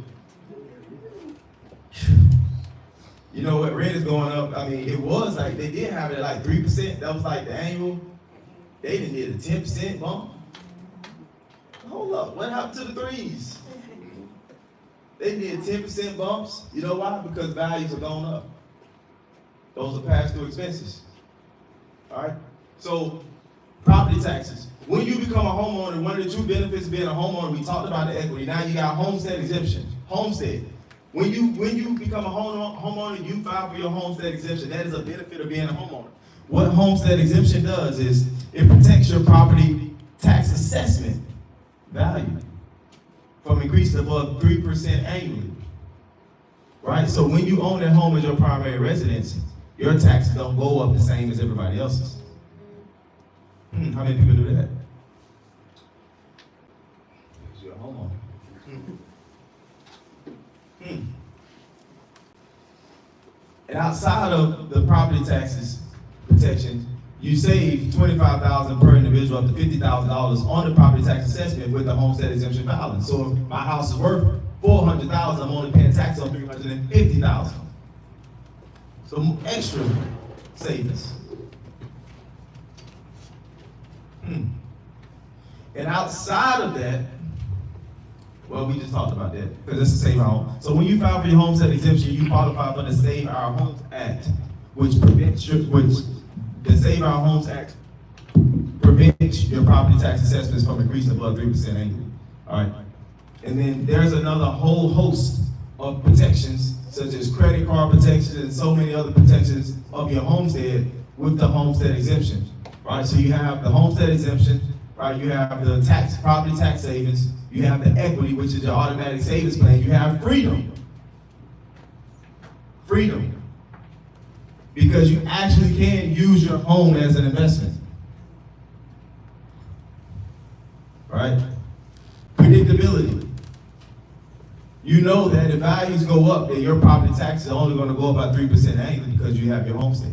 You know what, rent is going up. I mean, it was like, they did have it at like 3%. That was like the annual. They didn't need a 10% bump. Hold up, what happened to the 3s? They did 10% bumps. You know why? Because values are going up. Those are pass-through expenses. All right? So, property taxes. When you become a homeowner, one of the true benefits of being a homeowner, we talked about the equity. Now you got homestead exemption. Homestead. When you become a homeowner, you file for your homestead exemption. That is a benefit of being a homeowner. What homestead exemption does is it protects your property tax assessment value from increasing above 3% annually. Right? So when you own that home as your primary residence, your taxes don't go up the same as everybody else's. How many people do that? Because you're a homeowner. And outside of the property taxes protection, you save $25,000 per individual up to $50,000 on the property tax assessment with the homestead exemption filing. So if my house is worth $400,000, I'm only paying tax on $350,000. So extra savings. And outside of that, well, we just talked about that because it's a Save Our Home. So when you file for your homestead exemption, you qualify for the Save Our Homes Act, the Save Our Homes Act prevents your property tax assessments from increasing above 3% annually. All right. And then there's another whole host of protections, such as credit card protections and so many other protections of your homestead with the homestead exemption. Right. So you have the homestead exemption. Right. You have the property tax savings. You have the equity, which is your automatic savings plan. You have freedom. Freedom. Because you actually can use your home as an investment. Right? Predictability. You know that if values go up, then your property tax is only gonna go up by 3% annually because you have your homestead.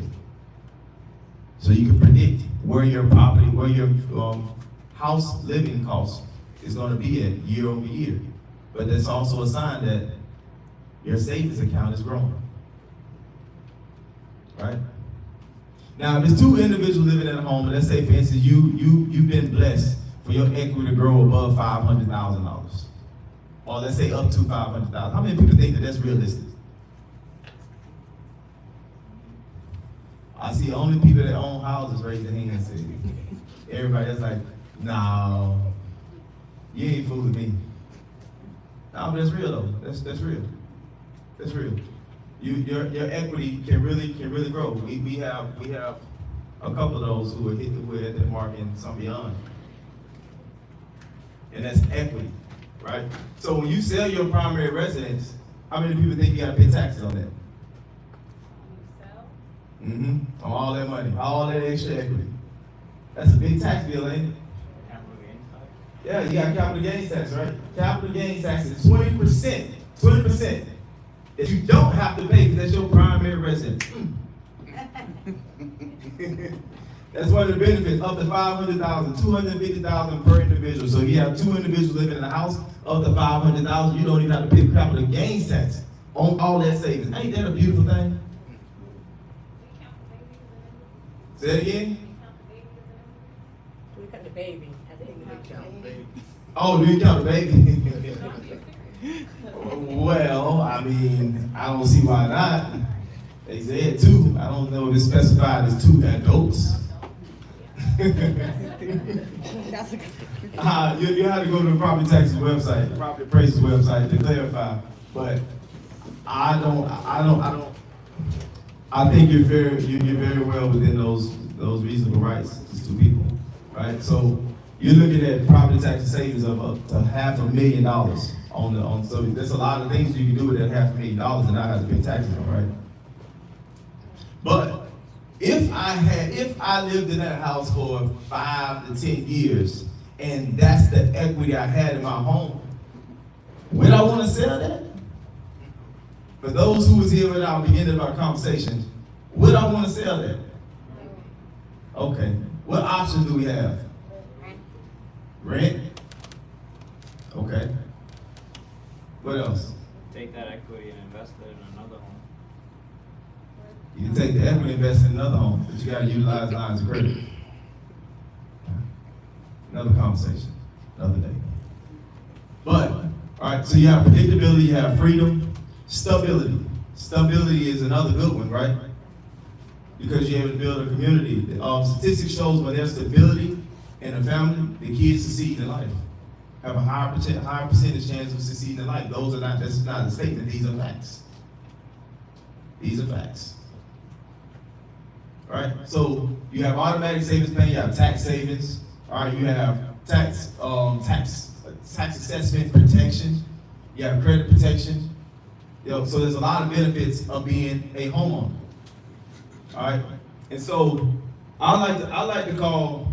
So you can predict where your property, where your house living cost is gonna be at year over year. But that's also a sign that your savings account is growing. Right? Now, if it's two individuals living in a home, and let's say, for instance, you've been blessed for your equity to grow above $500,000. Or let's say up to $500,000. How many people think that that's realistic? I see only people that own houses raise their hand and say, everybody that's like, no, you ain't fooling me. No, but that's real though. That's real. That's real. Your equity can really grow. We have a couple of those who are at that mark and some beyond. And that's equity, right? So when you sell your primary residence, how many people think you gotta pay taxes on that?
You sell?
Mm-hmm. On all that money, all that extra equity. That's a big tax bill, ain't it?
Capital gains tax?
Yeah, you got capital gains tax, right? Capital gains tax is 20%. 20% that you don't have to pay because that's your primary residence. That's one of the benefits, up to $500,000, $250,000 per individual. So if you have two individuals living in a house, up to $500,000, you don't even have to pay capital gains tax on all that savings. Ain't that a beautiful thing? Say it again.
We count the baby. I think we count the baby.
Oh, do you count the baby? Well, I mean, I don't see why not. They said two. I don't know if it's specified as two adults.
That's a good.
You have to go to the property taxes website, the property appraisals website to clarify. But I think you're very well within those reasonable rights as two people, right? So you're looking at property tax savings of up to $500,000 so there's a lot of things you can do with that $500,000 and not have to pay taxes on, right? But if I lived in that house for 5 to 10 years and that's the equity I had in my home, would I want to sell that? For those who was here at our beginning of our conversation, would I want to sell that? Okay. What options do we have? Rent? Okay. What else?
Take that equity and invest it in another home.
You can take the equity, invest in another home, but you gotta utilize lines of credit. Another conversation, another day. But, all right, so you have predictability, you have freedom, stability. Stability is another good one, right? Because you're able to build a community. Statistics shows when there's stability in a family, the kids succeed in life. Have a higher percentage chance of succeeding in life. That's not a statement, these are facts. These are facts. Right? So you have automatic savings plan, you have tax savings, all right, you have tax assessment protection, you have credit protection. So there's a lot of benefits of being a homeowner. All right? And so I like to call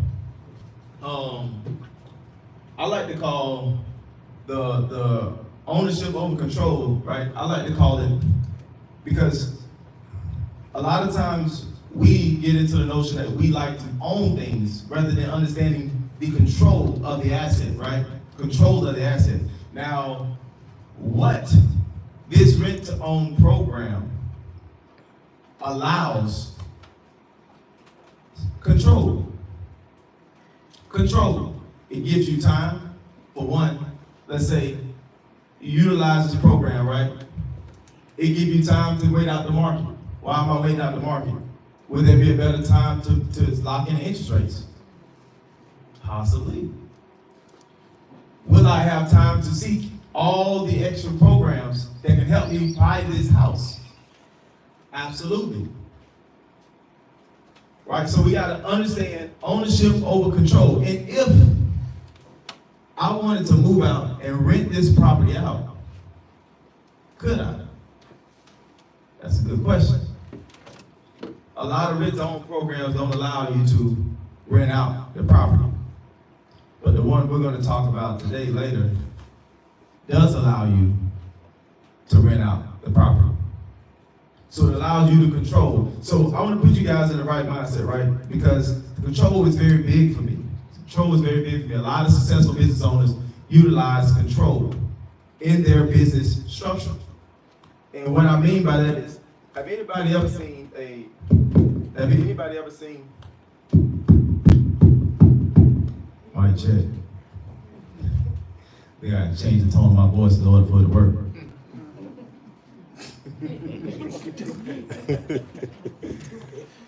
the ownership over control, right? I like to call it, because a lot of times we get into the notion that we like to own things rather than understanding the control of the asset, right? Control of the asset. Now, what this rent to own program allows control. Control. It gives you time, for one. Let's say you utilize this program, right? It gives you time to wait out the market. Why am I waiting out the market? Would there be a better time to lock in interest rates? Possibly. Will I have time to seek all the extra programs that can help me buy this house? Absolutely. Right, so we gotta understand ownership over control. And if I wanted to move out and rent this property out, could I? That's a good question. A lot of rent-to-own programs don't allow you to rent out the property. But the one we're gonna talk about today later does allow you to rent out the property. So it allows you to control. So I want to put you guys in the right mindset, right? Because control is very big for me. Control is very big for me. A lot of successful business owners utilize control in their business structure. And what I mean by that is, have anybody ever seen mic check. We gotta change the tone of my voice in order for it to work.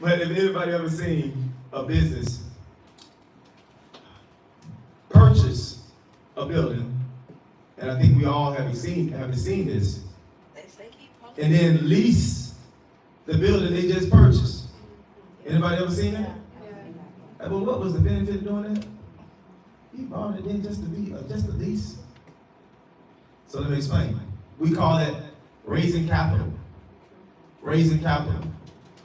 But if anybody ever seen a business purchase a building, and I think we all have seen this, and then lease the building they just purchased. Anybody ever seen that? Yeah. Well, what was the benefit of doing that? He bought it in just a lease. So let me explain. We call that raising capital. Raising capital.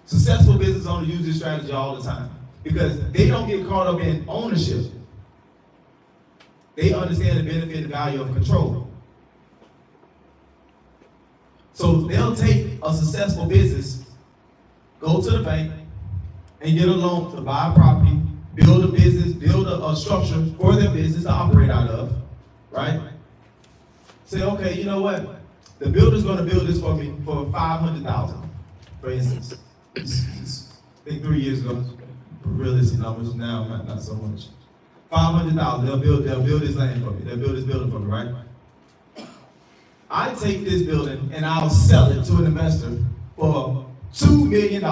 Successful business owners use this strategy all the time because they don't get caught up in ownership. They understand the benefit and value of control. So they'll take a successful business, go to the bank, and get a loan to buy a property, build a business, build a structure for their business to operate out of, right? Say, okay, you know what? The builder's gonna build this for me for $500,000, for instance. I think 3 years ago, realistic numbers now, not so much. $500,000, they'll build this land for me, they'll build this building for me, right? I take this building and I'll sell it to an investor for $2 million.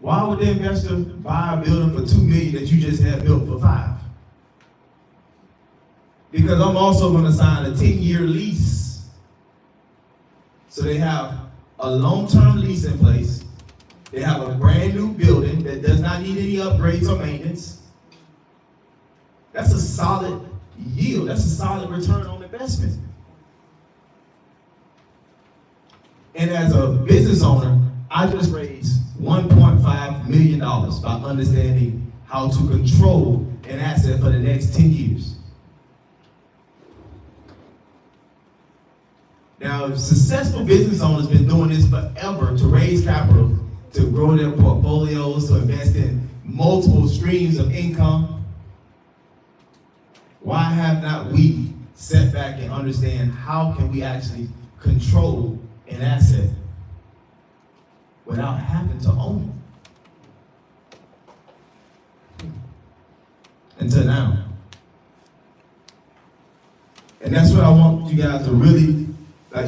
Why would the investor buy a building for $2 million that you just had built for $5 million? Because I'm also going to sign a 10-year lease. So they have a long-term lease in place. They have a brand new building that does not need any upgrades or maintenance. That's a solid yield. That's a solid return on investment. And as a business owner, I just raised $1.5 million by understanding how to control an asset for the next 10 years. Now, if successful business owners been doing this forever to raise capital, to grow their portfolios, to invest in multiple streams of income, why have not we sat back and understand how can we actually control an asset without having to own it? Until now. And that's what I want you guys to really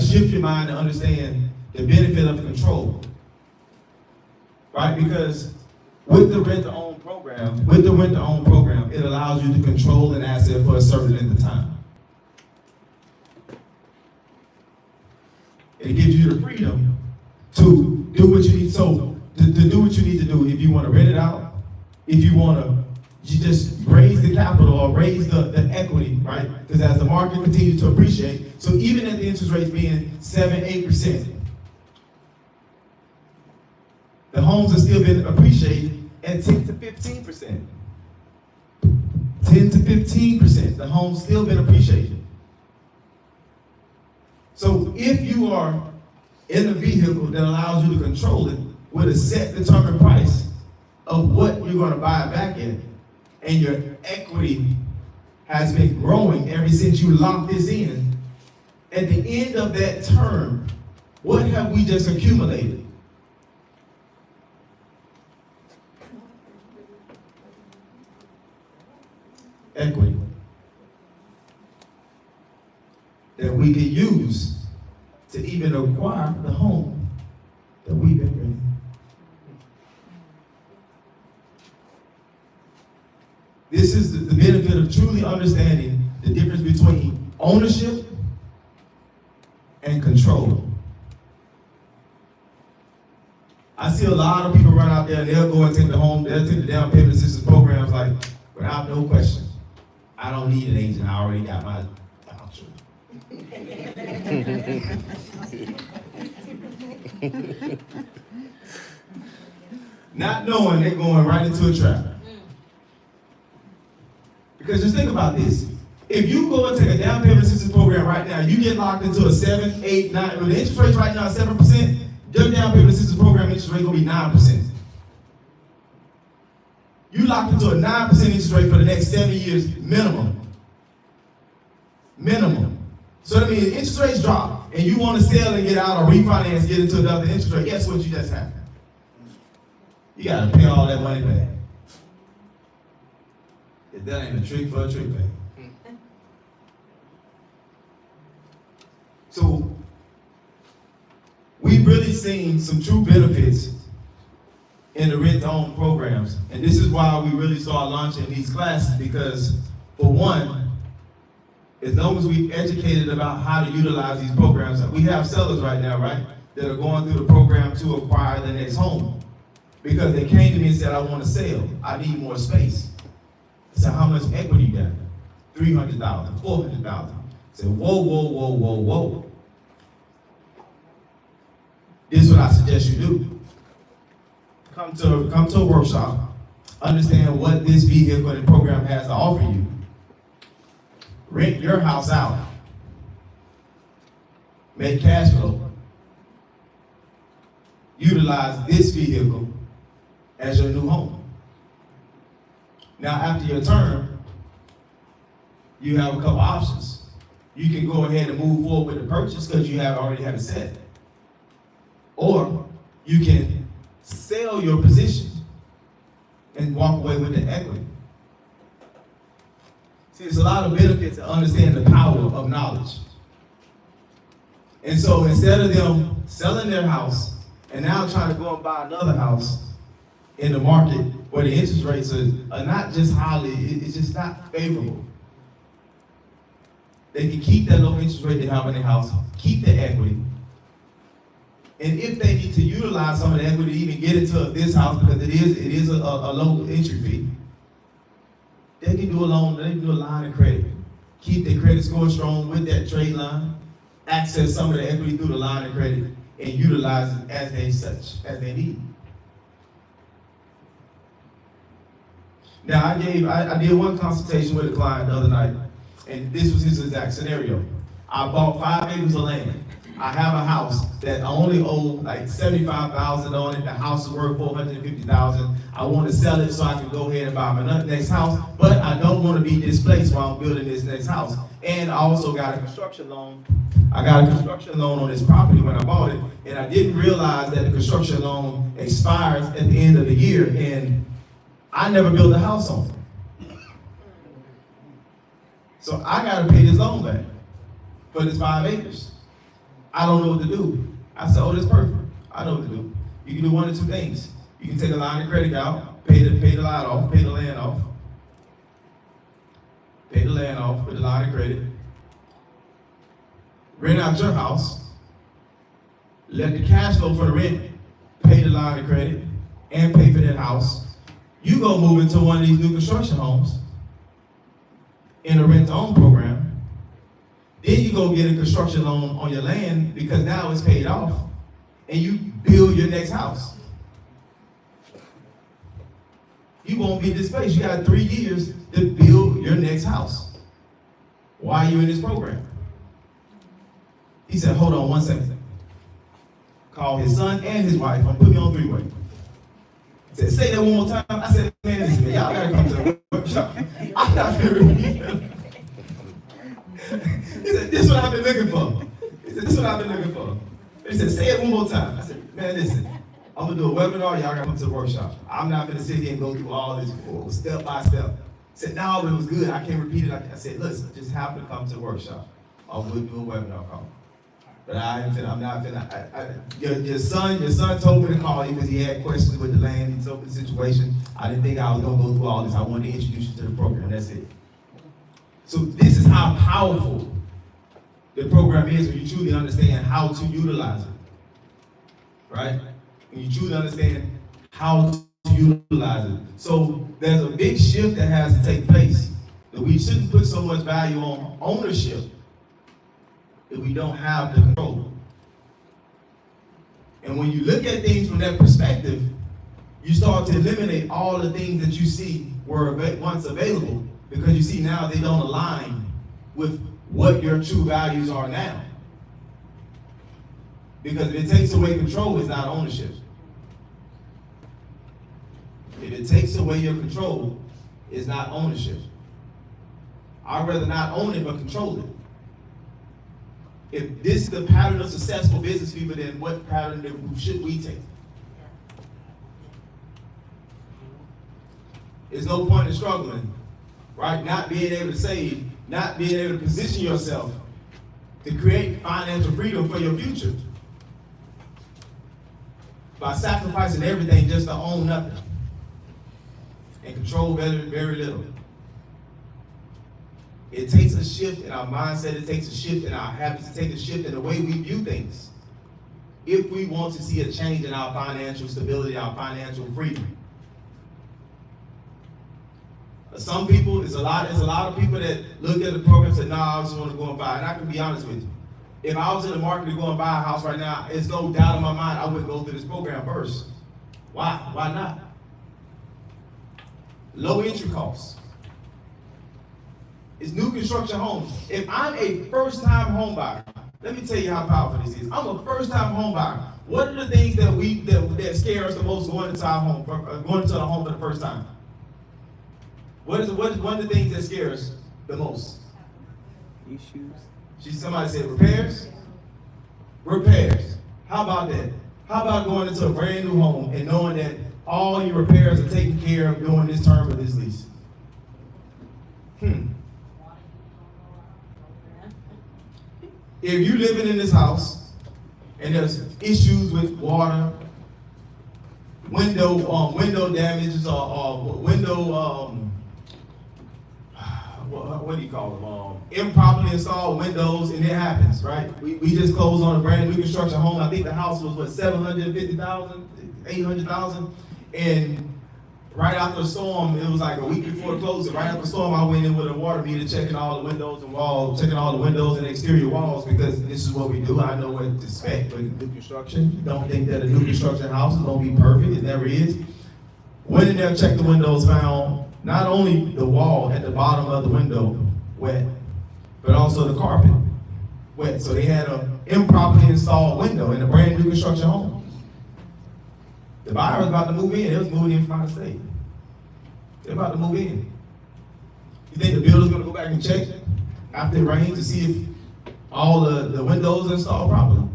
shift your mind and understand the benefit of control. Right? Because with the rent-to-own program, it allows you to control an asset for a certain length of time. It gives you the freedom to do what you need. So to do what you need to do, if you want to rent it out, if you want to just raise the capital or raise the equity, right? Because as the market continues to appreciate, so even at the interest rates being 7-8%, the homes are still being appreciated at 10 to 15%. 10 to 15%, the homes still been appreciated. So if you are in a vehicle that allows you to control it with a set determined price of what you're going to buy it back in, and your equity has been growing ever since you locked this in, at the end of that term, what have we just accumulated? Equity that we can use to even acquire the home that we've been renting. This is the benefit of truly understanding the difference between ownership and control. I see a lot of people run out there and they'll go and take the down payment assistance programs like without no question. I don't need an agent, I already got my voucher. Not knowing they're going right into a trap. Because just think about this. If you go and take a down payment assistance program right now, you get locked into a 7, 8, 9, when the interest rate right now is 7%, your down payment assistance program interest rate gonna be 9%. You locked into a 9% interest rate for the next 7 years minimum. Minimum. So that means interest rates drop and you want to sell and get out or refinance, get into another interest rate, guess what you just had? You gotta pay all that money back. If that ain't a trick for a trick bag. So we've really seen some true benefits in the rent-to-own programs. And this is why we really start launching these classes, because for one, as long as we educated about how to utilize these programs, we have sellers right now, right, that are going through the program to acquire the next home. Because they came to me and said, I want to sell, I need more space. I said, how much equity you got? $300,000, $400,000. I said, whoa, whoa, whoa, whoa, whoa. This is what I suggest you do. Come to a workshop, understand what this vehicle and program has to offer you. Rent your house out. Make cash flow. Utilize this vehicle as your new home. Now, after your term, you have a couple options. You can go ahead and move forward with the purchase because you already have it set. Or you can sell your position and walk away with the equity. See, there's a lot of benefits to understand the power of knowledge. And so instead of them selling their house and now trying to go and buy another house in the market where the interest rates are not just highly, it's just not favorable. They can keep that low interest rate they have in their house, keep the equity. And if they need to utilize some of the equity to even get into this house, because it is a low entry fee, they can do a loan, they can do a line of credit. Keep their credit score strong with that trade line, access some of the equity through the line of credit, and utilize it as they need. Now I did one consultation with a client the other night, and this was his exact scenario. I bought 5 acres of land. I have a house that I only owe like $75,000 on it. The house is worth $450,000. I want to sell it so I can go ahead and buy my next house, but I don't want to be displaced while I'm building this next house. And I also got a construction loan. I got a construction loan on this property when I bought it, and I didn't realize that the construction loan expires at the end of the year, and I never built a house on it. So I got to pay this loan back for this 5 acres. I don't know what to do. I said, oh, that's perfect. I know what to do. You can do one of two things. You can take a line of credit out, pay the lot off, pay the land off. Pay the land off with the line of credit. Rent out your house. Let the cash flow for the rent pay the line of credit and pay for that house. You go move into one of these new construction homes in a rent-to-own program. Then you go get a construction loan on your land because now it's paid off, and you build your next house. You won't be displaced. You got 3 years to build your next house. Why are you in this program? He said, hold on 1 second. Call his son and his wife and put me on 3-way. He said, say that one more time. I said, man, listen, man, y'all gotta come to the workshop. I'm not gonna repeat it. He said, this is what I've been looking for. He said, this is what I've been looking for. He said, say it one more time. I said, man, listen, I'm gonna do a webinar, y'all gotta come to the workshop. I'm not gonna sit here and go through all this step by step. He said, no, but it was good, I can't repeat it. I said, listen, just happen to come to the workshop. I'll do a webinar call. But I'm not finna, your son told me to call you because he had questions with the land, he told me the situation. I didn't think I was gonna go through all this. I wanted to introduce you to the program, that's it. So this is how powerful the program is when you truly understand how to utilize it, right? When you truly understand how to utilize it. So there's a big shift that has to take place, that we shouldn't put so much value on ownership if we don't have the control. And when you look at things from that perspective, you start to eliminate all the things that you see were once available, because you see now they don't align with what your true values are now. Because if it takes away control, it's not ownership. If it takes away your control, it's not ownership. I'd rather not own it, but control it. If this is the pattern of successful business people, then what pattern should we take? There's no point in struggling, right? Not being able to save, not being able to position yourself to create financial freedom for your future by sacrificing everything just to own nothing and control very, very little. It takes a shift in our mindset, it takes a shift in our habits, it takes a shift in the way we view things if we want to see a change in our financial stability, our financial freedom. Some people, it's a lot of people that look at the program and say, nah, I just want to go and buy. And I can be honest with you. If I was in the market to go and buy a house right now, it's no doubt in my mind I wouldn't go through this program first. Why? Why not? Low entry costs. It's new construction homes. If I'm a first-time home buyer, let me tell you how powerful this is. I'm a first-time home buyer. What are the things that scare us the most going into our home, going into the home for the first time? What is one of the things that scares the most? Issues. Somebody said repairs? Repairs. How about that? How about going into a brand new home and knowing that all your repairs are taken care of during this term of this lease? If you're living in this house and there's issues with water, window damages, or window what do you call them? Improperly installed windows, and it happens, right? We just closed on a brand new construction home. I think the house was what, $750,000, $800,000, and right after the storm, it was like a week before the closing. Right after the storm, I went in with a water meter, checking all the windows and walls, checking all the windows and exterior walls, because this is what we do. I know what to expect with new construction. You don't think that a new construction house is going to be perfect. It never is. Went in there, checked the windows, found not only the wall at the bottom of the window wet, but also the carpet wet. So they had an improperly installed window in a brand new construction home. The buyer was about to move in. It was moving in from out of state. They're about to move in. You think the builder's going to go back and check after it rains to see if all the windows are installed properly?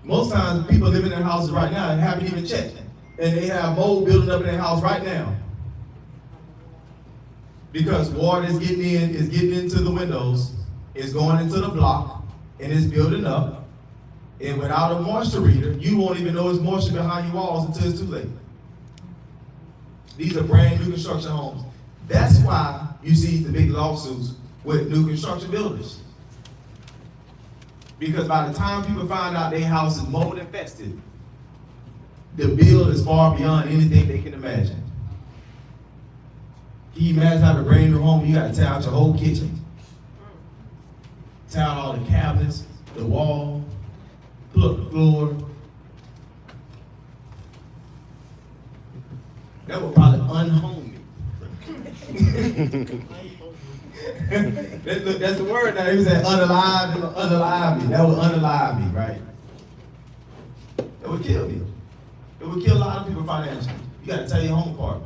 Most times, people living in houses right now and haven't even checked, and they have mold building up in their house right now. Because water is getting into the windows, it's going into the block, and it's building up. And without a moisture reader, you won't even know it's moisture behind your walls until it's too late. These are brand new construction homes. That's why you see the big lawsuits with new construction builders. Because by the time people find out their house is mold infested, the bill is far beyond anything they can imagine. Can you imagine having a brand new home? You got to tear out your whole kitchen, tear out all the cabinets, the wall, pull up the floor. That would probably unhome me. That's the word now. He said unalive me. That would unalive me, right? That would kill me. It would kill a lot of people financially. You got to tear your home apart.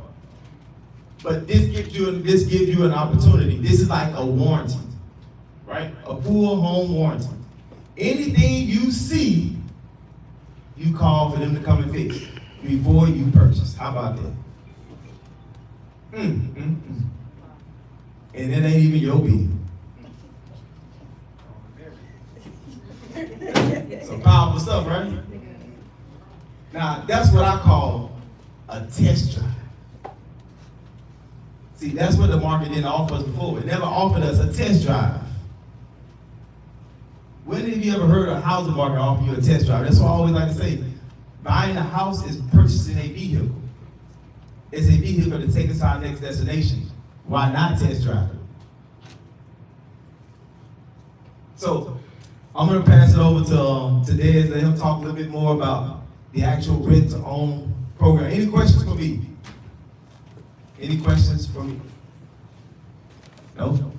But this gives you an opportunity. This is like a warranty, right? A full home warranty. Anything you see, you call for them to come and fix before you purchase. How about that? And it ain't even your bill. Some powerful stuff, right? Now, that's what I call a test drive. See, that's what the market didn't offer us before. It never offered us a test drive. When have you ever heard a housing market offer you a test drive? That's what I always like to say. Buying a house is purchasing a vehicle. It's a vehicle to take us to our next destination. Why not test drive it? So, I'm going to pass it over to Dez, let him talk a little bit more about the actual rent-to-own program. Any questions for me? Any questions for me? No?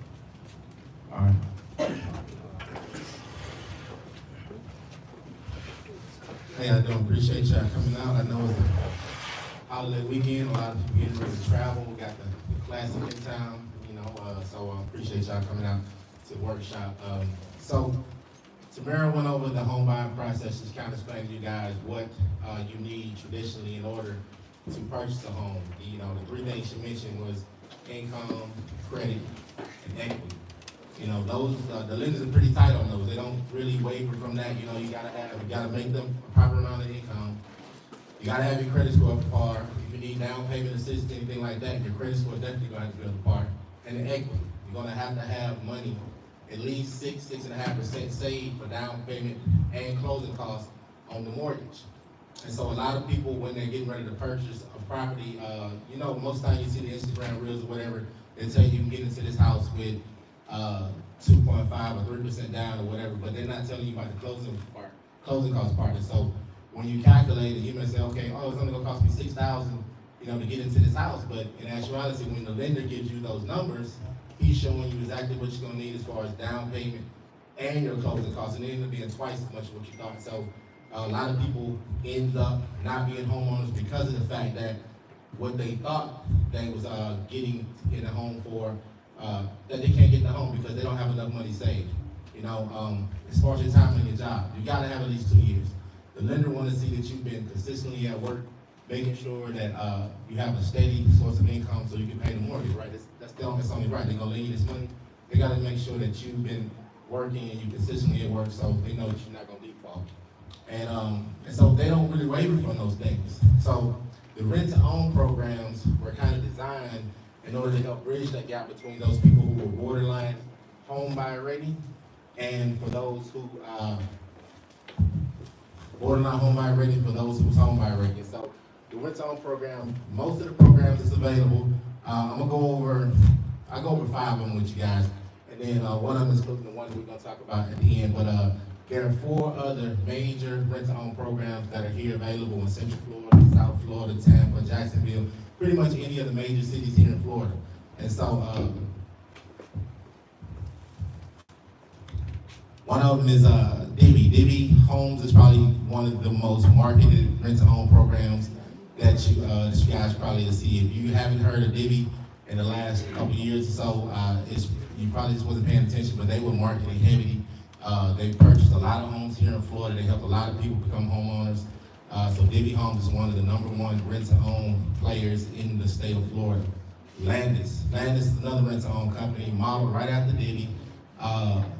All right.
Hey, I don't appreciate y'all coming out. I know it's a holiday weekend, a lot of people getting ready to travel. We got the classic in town, so I appreciate y'all coming out to the workshop. So Tamara went over the home buying process, just kind of explained to you guys what you need traditionally in order to purchase a home. The three things she mentioned was income, credit, and equity. Those the lenders are pretty tight on those. They don't really waver from that. You gotta make them a proper amount of income. You gotta have your credit score up to par. If you need down payment assistance, anything like that, your credit score is definitely gonna have to be up to par. And the equity, you're gonna have money, at least 6.5% saved for down payment and closing costs on the mortgage. And so a lot of people, when they're getting ready to purchase a property, most times you see the Instagram reels or whatever, they tell you can get into this house with 2.5 or 3% down or whatever, but they're not telling you about the closing cost part. And so when you calculate it, you may say, okay, it's only gonna cost me $6,000, to get into this house. But in actuality, when the lender gives you those numbers, he's showing you exactly what you're gonna need as far as down payment and your closing costs, and it ends up being twice as much as what you thought. So a lot of people end up not being homeowners because of the fact that what they thought they was getting in a home for, that they can't get in the home because they don't have enough money saved. As far as your time on your job, you gotta have at least 2 years. The lender wants to see that you've been consistently at work, making sure that you have a steady source of income so you can pay the mortgage, right? That's only right. They're gonna lend you this money. They gotta make sure that you've been working and you're consistently at work so they know that you're not gonna default. And so they don't really waver from those things. So the rent-to-own programs were kind of designed in order to help bridge that gap between those people who were borderline home buyer ready and for those who borderline home buyer ready for those who was home buyer ready. So the rent-to-own program, most of the programs is available. I'll go over 5 of them with you guys, and then one of them is the one we're gonna talk about at the end. But there are 4 other major rent-to-own programs that are here available in Central Florida, South Florida, Tampa, Jacksonville, pretty much any of the major cities here in Florida. And so one of them is Divvy. Divvy Homes is probably one of the most marketed rent-to-own programs that you guys probably will see. If you haven't heard of Divvy in the last couple of years or so, you probably just wasn't paying attention, but they were marketing heavily. They purchased a lot of homes here in Florida. They helped a lot of people become homeowners. So Divvy Homes is one of the #1 rent-to-own players in the state of Florida. Landis is another rent-to-own company modeled right after Divvy.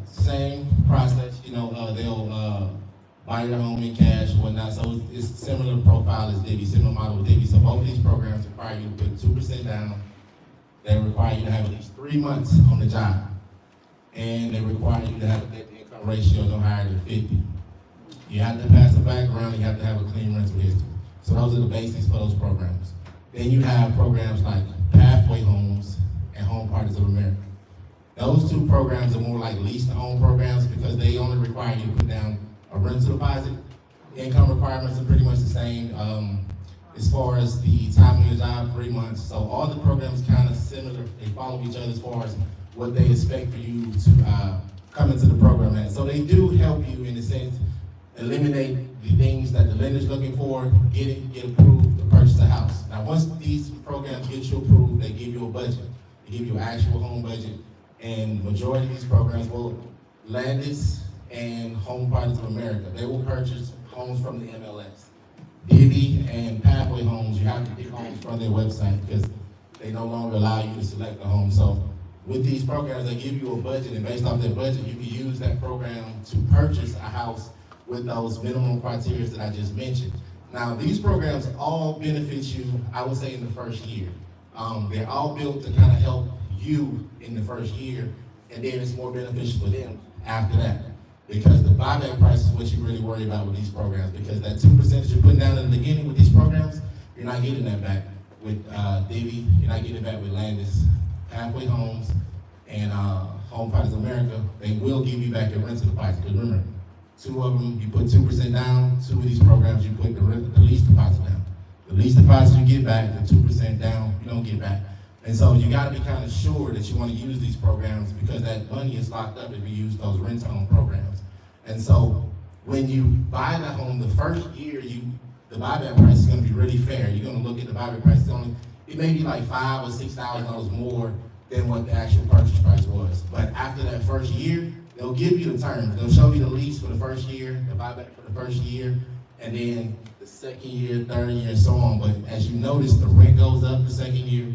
Same process, they'll buy your home in cash and whatnot. So it's similar profile as Divvy, similar model with Divvy. So both of these programs require you to put 2% down. They require you to have at least 3 months on the job. And they require you to have a debt-to-income ratio no higher than 50. You have to pass a background, you have to have a clean rental history. So those are the basics for those programs. Then you have programs like Pathway Homes and Home Partners of America. Those 2 programs are more like lease-to-own programs because they only require you to put down a rental deposit. Income requirements are pretty much the same. As far as the time on your job, 3 months. So all the programs kind of similar. They follow each other as far as what they expect for you to come into the program at. So they do help you in a sense eliminate the things that the lender's looking for, get approved to purchase a house. Now once these programs get you approved, they give you a budget. They give you an actual home budget. And majority of these programs will, Landis and Home Partners of America, they will purchase homes from the MLS. Divvy and Pathway Homes, you have to pick homes from their website because they no longer allow you to select a home. So with these programs, they give you a budget, and based off that budget, you can use that program to purchase a house with those minimum criteria that I just mentioned. Now, these programs all benefit you, I would say, in the first year. They're all built to kind of help you in the first year, and then it's more beneficial for them after that. Because the buyback price is what you really worry about with these programs, because that 2% you're putting down in the beginning with these programs, you're not getting that back with Divvy, you're not getting it back with Landis. Pathway Homes and Home Partners of America, they will give you back your rental deposit. Because remember, 2 of them, you put 2% down. 2 of these programs, you put the lease deposit down. The lease deposit you get back, the 2% down, you don't get back. And so you gotta be kind of sure that you wanna use these programs because that money is locked up if you use those rent-to-own programs. And so when you buy the home, the first year, the buyback price is gonna be really fair. You're gonna look at the buyback price, it may be like $5,000 or $6,000 more than what the actual purchase price was. But after that first year, they'll give you the terms. They'll show you the lease for the first year, the buyback for the first year, and then the second year, third year, and so on. But as you notice, the rent goes up the second year,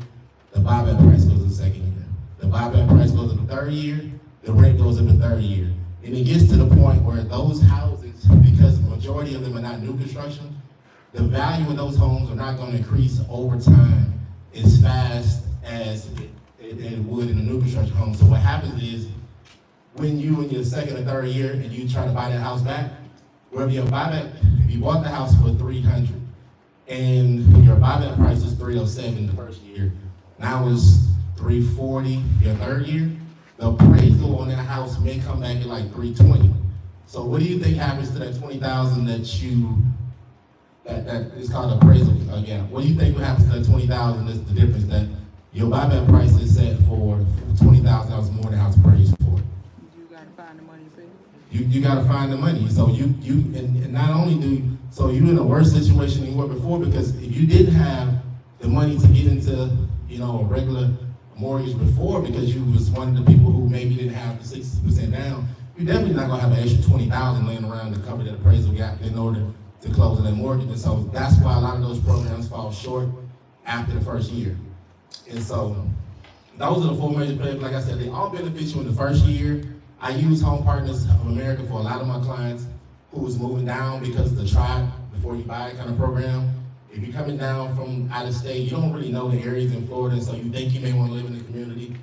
the buyback price goes up the second year. The buyback price goes up the third year, the rent goes up the third year. And it gets to the point where those houses, because the majority of them are not new construction, the value of those homes are not gonna increase over time as fast as it would in a new construction home. So what happens is, when you in your second or third year and you try to buy that house back, wherever your buyback, if you bought the house for $300 and your buyback price is $307 the first year, now it's $340 your third year, the appraisal on that house may come back at like $320. So what do you think happens to that $20,000 that is called appraisal again? What do you think happens to that $20,000? That's the difference, that your buyback price is set for $20,000 more than the house appraised for.
You gotta find the money to pay.
You gotta find the money. So and not only so you're in a worse situation than you were before, because if you didn't have the money to get into, a regular mortgage before, because you was one of the people who maybe didn't have the 60% down, you're definitely not gonna have an extra $20,000 laying around to cover that appraisal gap in order to close on that mortgage. And so that's why a lot of those programs fall short after the first year. And so those are the four major players. Like I said, they all benefit you in the first year. I use Home Partners of America for a lot of my clients who is moving down because of the try before you buy kind of program. If you're coming down from out of state, you don't really know the areas in Florida, so you think you may want to live in the community.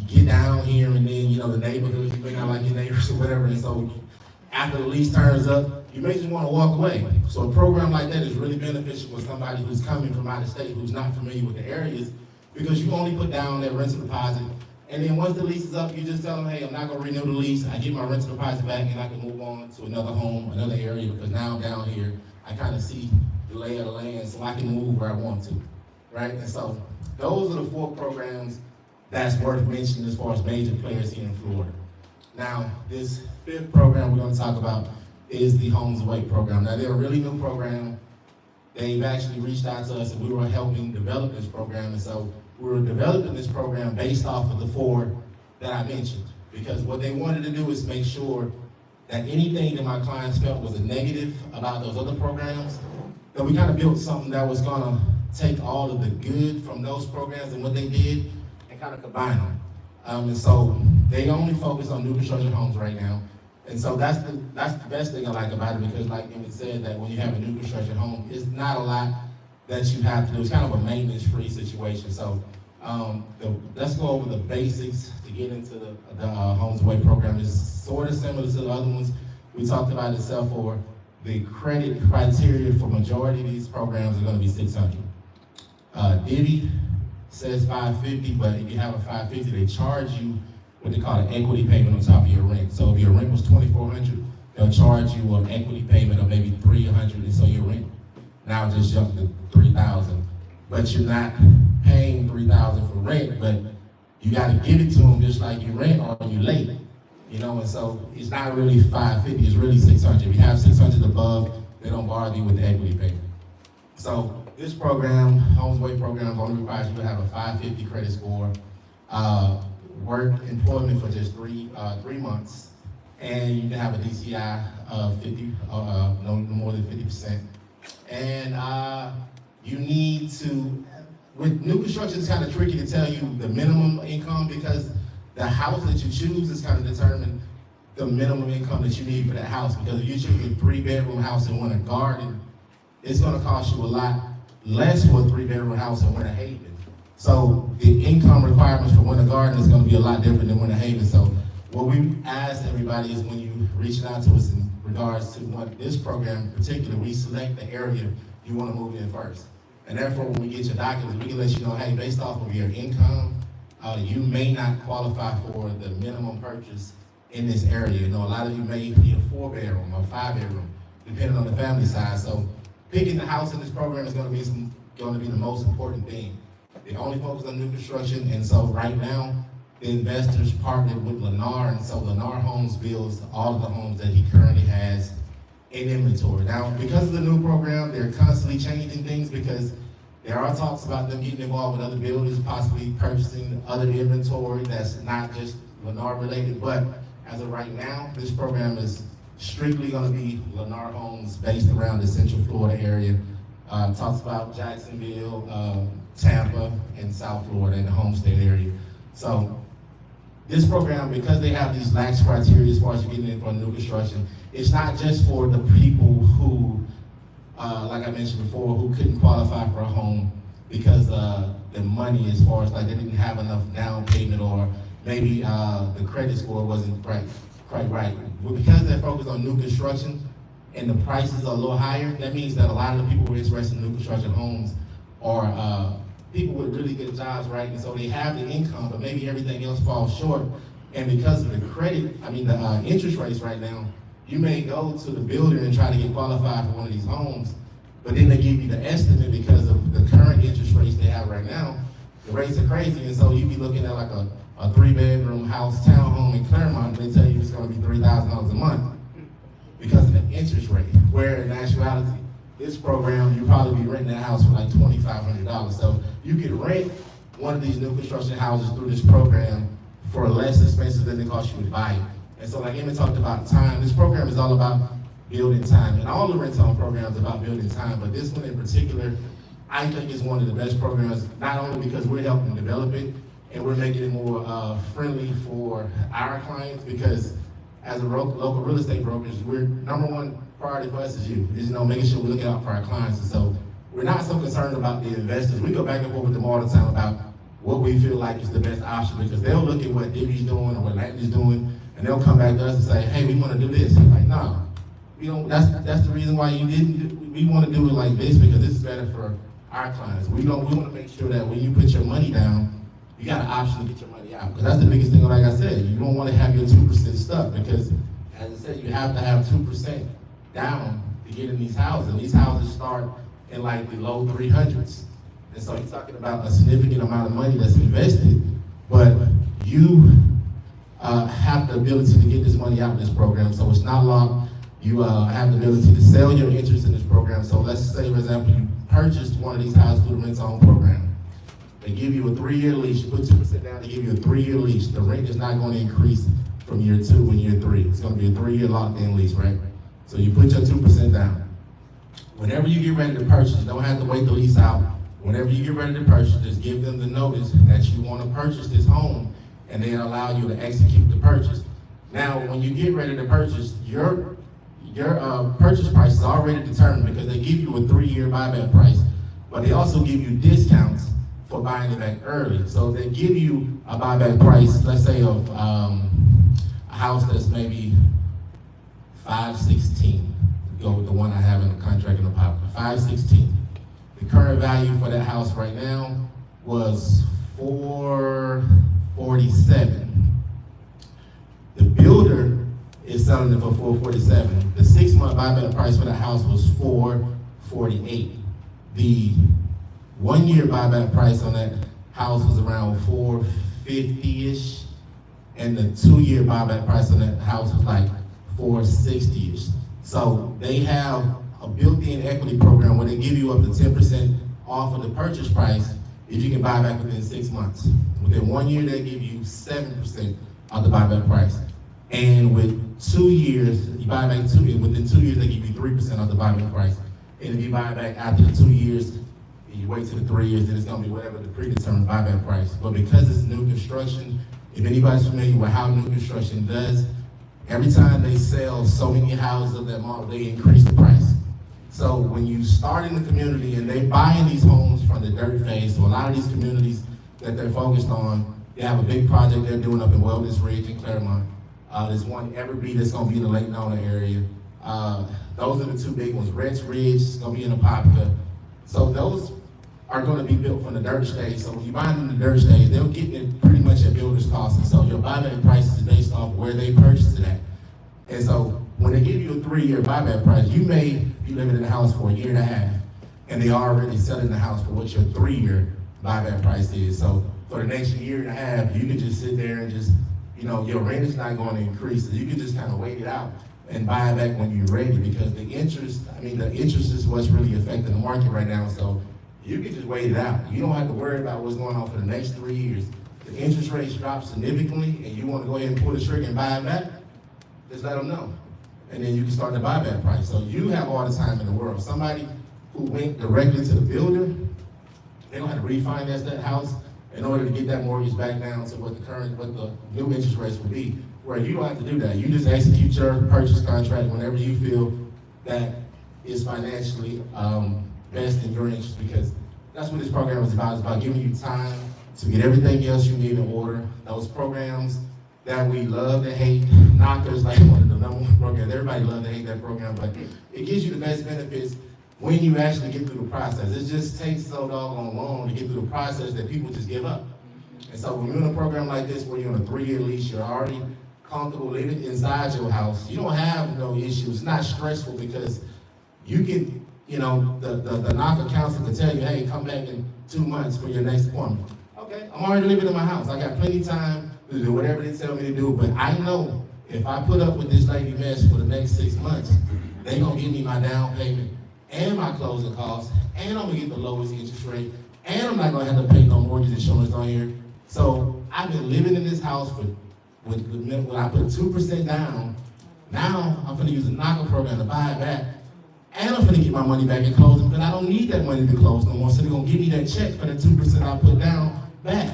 You get down here and then, the neighborhoods, you may not like your neighbors or whatever, and so after the lease turns up, you may just want to walk away. So a program like that is really beneficial for somebody who's coming from out of state, who's not familiar with the areas, because you only put down that rental deposit, and then once the lease is up, you just tell them, hey, I'm not gonna renew the lease, I get my rental deposit back, and I can move on to another home, another area, because now I'm down here, I kind of see the lay of the land, so I can move where I want to, right? And so those are the four programs that's worth mentioning as far as major players here in Florida. Now, this fifth program we're gonna talk about is the Homes Away program. Now, they're a really new program. They've actually reached out to us, and we were helping develop this program, and so we were developing this program based off of the four that I mentioned, because what they wanted to do is make sure that anything that my clients felt was a negative about those other programs, that we kind of built something that was gonna take all of the good from those programs and what they did and kind of combine them. And so they only focus on new construction homes right now. And so that's the best thing I like about it, because like Emmett said, that when you have a new construction home, it's not a lot that you have to do. It's kind of a maintenance-free situation. So let's go over the basics to get into the Homes Away program. It's sort of similar to the other ones we talked about itself. For the credit criteria for majority of these programs are going to be 600. Divvy says 550, but if you have a 550, they charge you what they call an equity payment on top of your rent. So if your rent was $2,400, they'll charge you an equity payment of maybe $300, and so your rent now just jumped to $3,000. But you're not paying $3,000 for rent, but you got to give it to them just like you rent or you late. And so it's not really 550, it's really 600. If you have 600 above, they don't bother you with the equity payment. So this program, Homes Away program, only requires you to have a 550 credit score, work employment for just three months, and you can have a DCI of 50, no more than 50%. And you need to, with new construction, it's kind of tricky to tell you the minimum income, because the house that you choose is kind of determine the minimum income that you need for that house. Because if you choose a 3-bedroom house and want a garden, it's gonna cost you a lot less for a 3-bedroom house in Winter Haven. So the income requirements for Winter Garden is gonna be a lot different than Winter Haven. So what we ask everybody is, when you reach out to us in regards to this program in particular, we select the area you wanna move in first. And therefore, when we get your documents, we can let you know, hey, based off of your income, you may not qualify for the minimum purchase in this area. A lot of you may need a 4-bedroom or 5-bedroom, depending on the family size. So picking the house in this program is gonna be the most important thing. They only focus on new construction, and so right now, the investors partnered with Lennar, and so Lennar Homes builds all of the homes that he currently has in inventory. Now, because of the new program, they're constantly changing things because there are talks about them getting involved with other builders, possibly purchasing other inventory that's not just Lennar related, but as of right now, this program is strictly gonna be Lennar Homes based around the Central Florida area. Talks about Jacksonville, Tampa, and South Florida and the Homestead area. So this program, because they have these lax criteria as far as getting in for new construction, it's not just for the people who, like I mentioned before, who couldn't qualify for a home because the money, as far as like they didn't have enough down payment, or maybe the credit score wasn't quite right. But because they're focused on new construction and the prices are a little higher, that means that a lot of the people who are interested in new construction homes are people with really good jobs, right? And so they have the income, but maybe everything else falls short. And because of the the interest rates right now, you may go to the builder and try to get qualified for one of these homes, but then they give you the estimate because of the current interest rates they have right now. The rates are crazy, and so you'd be looking at like a 3-bedroom house townhome in Claremont, and they tell you it's gonna be $3,000 a month because of the interest rate. Where in actuality, this program, you'll probably be renting that house for like $2,500. So you can rent one of these new construction houses through this program for less expensive than it costs you to buy it. And so like Emmett talked about time, this program is all about building time. And all the rent-to-own programs are about building time, but this one in particular, I think is one of the best programs, not only because we're helping develop it, and we're making it more friendly for our clients, because as a local real estate brokers, we're number one priority for us is making sure we're looking out for our clients. And so we're not so concerned about the investors. We go back and forth with them all the time about what we feel like is the best option, because they'll look at what Divvy's doing or what Langley's doing, and they'll come back to us and say, hey, we want to do this. And we're like, no, we don't. That's the reason why you didn't. We want to do it like this because this is better for our clients. We want to make sure that when you put your money down, you got an option to get your money out. Because that's the biggest thing, like I said, you don't want to have your 2% stuck, because as I said, you have to have 2% down to get in these houses. And these houses start in like the low 300s. And so you're talking about a significant amount of money that's invested, but you have the ability to get this money out of this program. So it's not locked. You have the ability to sell your interest in this program. So let's say, for example, you purchased one of these houses through the rent-to-own program. They give you a 3-year lease. You put 2% down, they give you a 3-year lease. The rate is not going to increase from year 2 and year 3. It's going to be a 3-year locked-in lease, right? So you put your 2% down. Whenever you get ready to purchase, you don't have to wait the lease out. Whenever you get ready to purchase, just give them the notice that you want to purchase this home, and they allow you to execute the purchase. Now, when you get ready to purchase, your purchase price is already determined, because they give you a 3-year buyback price, but they also give you discounts for buying it back early. So they give you a buyback price, let's say of a house that's maybe $516. Go with the one I have in the contract in the pocket, $516. The current value for that house right now was $447. The builder is selling it for $447. The 6-month buyback price for the house was $448. The 1-year buyback price on that house was around $450-ish, and the 2-year buyback price on that house was like $460-ish. So they have a built-in equity program where they give you up to 10% off of the purchase price if you can buy back within 6 months. Within 1 year, they give you 7% of the buyback price. And with 2 years, you buy back within 2 years, they give you 3% of the buyback price. And if you buy back after the 2 years, you wait till the 3 years, then it's gonna be whatever the predetermined buyback price. But because it's new construction, if anybody's familiar with how new construction does, every time they sell so many houses of that model, they increase the price. So when you start in the community and they buying these homes from the dirt phase, so a lot of these communities that they're focused on, they have a big project they're doing up in Wellness Ridge in Claremont. There's one Everby that's gonna be in the Lake Nona area. Those are the 2 big ones. Reds Ridge is gonna be in Apopka. So those are gonna be built from the dirt stage. So when you buy them in the dirt stage, they'll get it pretty much at builder's cost. And so your buyback price is based off where they purchased it at. And so when they give you a 3-year buyback price, you may be living in the house for 1.5 years, and they already selling the house for what your 3-year buyback price is. So for the next year and a half, you can just sit there and just, your rent is not going to increase. So you can just kind of wait it out and buy it back when you're ready, because the interest is what's really affecting the market right now. So you can just wait it out. You don't have to worry about what's going on for the next 3 years. The interest rates drop significantly and you want to go ahead and pull the trigger and buy it back, just let them know. And then you can start the buyback price. So you have all the time in the world. Somebody who went directly to the builder, they don't have to refinance that house in order to get that mortgage back down to what the new interest rates will be. Where you don't have to do that. You just execute your purchase contract whenever you feel that is financially best in your interest, because that's what this program is about. It's about giving you time to get everything else you need in order. Those programs that we love to hate, knockers like one of the number one programs. Everybody loves to hate that program, but it gives you the best benefits when you actually get through the process. It just takes so doggone long to get through the process that people just give up. And so when you're in a program like this where you're on a 3-year lease, you're already comfortable living inside your house, you don't have no issues. It's not stressful because you can, the knocker counselor can tell you, hey, come back in 2 months for your next appointment. Okay, I'm already living in my house. I got plenty of time to do whatever they tell me to do, but I know if I put up with this lady mess for the next 6 months, they gonna give me my down payment and my closing costs, and I'm gonna get the lowest interest rate, and I'm not gonna have to pay no mortgage insurance on here. So I've been living in this house when I put 2% down. Now I'm gonna use a knocker program to buy it back, and I'm gonna get my money back in closing, because I don't need that money to close no more. So they're gonna give me that check for the 2% I put down back.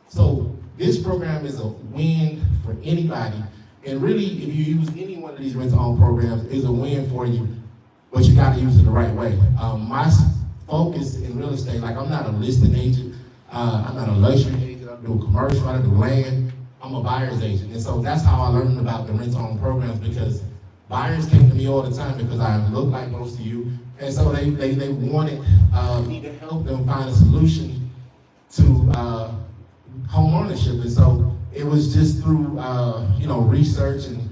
So this program is a win for anybody. And really, if you use any one of these rent-to-own programs, it's a win for you, but you gotta use it the right way. My focus in real estate, like I'm not a listing agent, I'm not a luxury agent, I do commercial, I do land, I'm a buyer's agent. And so that's how I learned about the rent-to-own programs, because buyers came to me all the time because I look like most of you. And so they wanted me to help them find a solution to home ownership. And so it was just through research and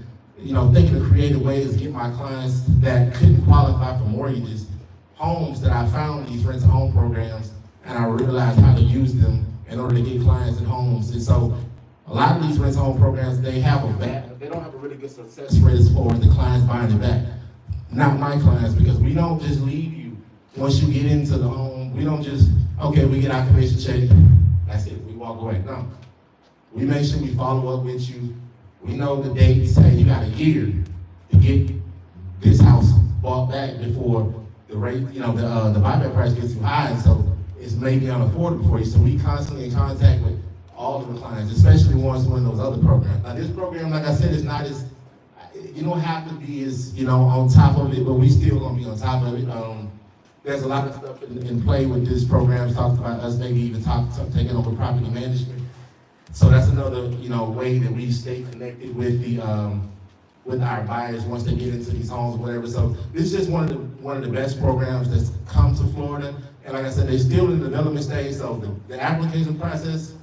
thinking of creative ways to get my clients that couldn't qualify for mortgages homes that I found these rent-to-own programs, and I realized how to use them in order to get clients in homes. And so a lot of these rent-to-own programs, they don't have a really good success rate as far as the clients buying it back. Not my clients, because we don't just leave you once you get into the home. We don't just, okay, we get our commission check, that's it, we walk away. No. We make sure we follow up with you. We know the dates. Hey, you got a year to get this house bought back before the rate, the buyback price gets too high, so it's maybe unaffordable for you. So we constantly in contact with all of the clients, especially ones who are in those other programs. Now this program, like I said, is not as, you don't have to be as, on top of it, but we still gonna be on top of it. There's a lot of stuff in play with this program. Talked about us maybe even taking over property management. So that's another, way that we stay connected with with our buyers once they get into these homes or whatever. So this is just one of the best programs that's come to Florida. And like I said, they're still in the development stage. So the application process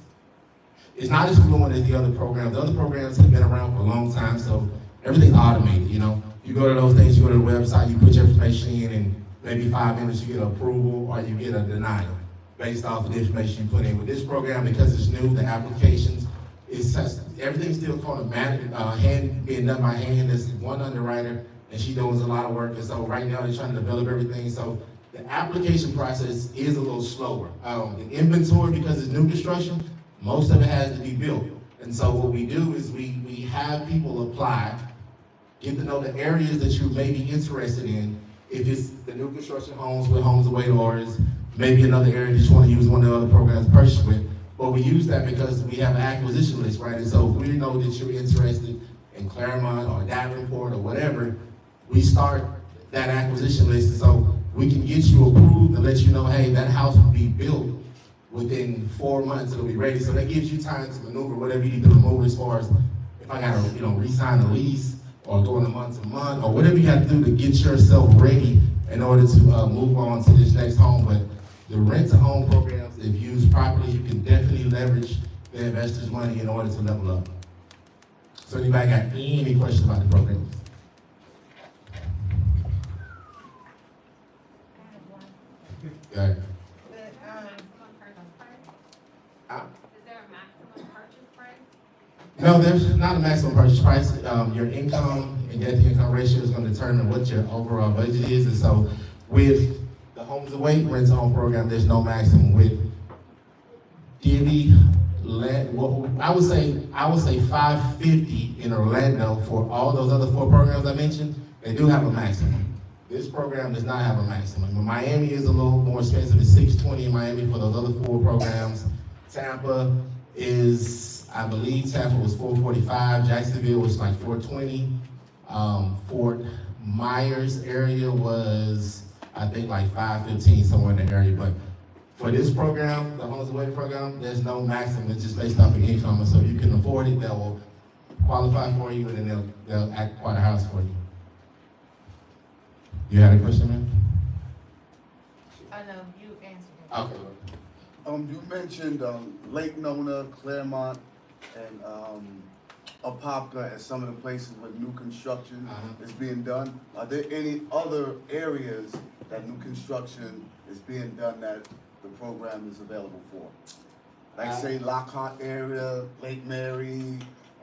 is not as fluent as the other programs. The other programs have been around for a long time, so everything's automated. You go to those things, you go to the website, you put your information in, and maybe 5 minutes you get an approval or you get a denial based off of the information you put in. With this program, because it's new, the applications, everything's still called being done by hand. There's one underwriter, and she does a lot of work. And so right now they're trying to develop everything. So the application process is a little slower. The inventory, because it's new construction, most of it has to be built. And so what we do is we have people apply, get to know the areas that you may be interested in. If it's the new construction homes with homes away orders, maybe another area that you want to use one of the other programs to purchase with. But we use that because we have an acquisition list, right? And so if we know that you're interested in Claremont or Davenport or whatever, we start that acquisition list. And so we can get you approved and let you know, hey, that house will be built within 4 months, it'll be ready. So that gives you time to maneuver whatever you need to maneuver as far as if I gotta, re-sign the lease or go in a month to month or whatever you have to do to get yourself ready in order to move on to this next home. But the rent-to-own programs, if used properly, you can definitely leverage the investors' money in order to level up. So anybody got any questions about the programs?
I have one.
Got it. No, there's not a maximum purchase price. Your income and debt to income ratio is gonna determine what your overall budget is. And so with the Homes Away rent to home program, there's no maximum. With Divvy, well, I would say 550 in Orlando for all those other 4 programs I mentioned. They do have a maximum. This program does not have a maximum. Miami is a little more expensive. It's $620 in Miami for those other 4 programs. Tampa is, I believe Tampa was $445. Jacksonville was like $420. Fort Myers area was, I think, like $515, somewhere in the area. But for this program, the Homes Away program, there's no maximum. It's just based off of income. And so if you can afford it, that will qualify for you, and then they'll acquire a house for you. You had a question, man?
No, you answered it.
Okay.
You mentioned Lake Nona, Claremont, and Apopka as some of the places where new construction is being done. Are there any other areas that new construction is being done that the program is available for? Like say Lockhart area, Lake Mary,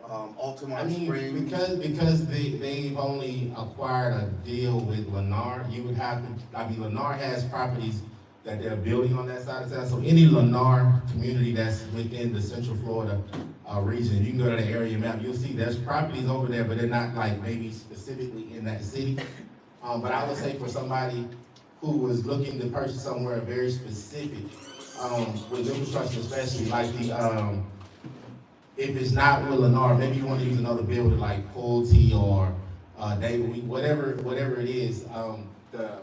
Altamont Springs?
Because they've only acquired a deal with Lennar, you would have to, Lennar has properties that they're building on that side of town. So any Lennar community that's within the Central Florida region, you can go to the area map, you'll see there's properties over there, but they're not like maybe specifically in that city. But I would say for somebody who was looking to purchase somewhere very specific, with infrastructure especially, like if it's not with Lennar, maybe you want to use another builder like Pulte or David, whatever it is. The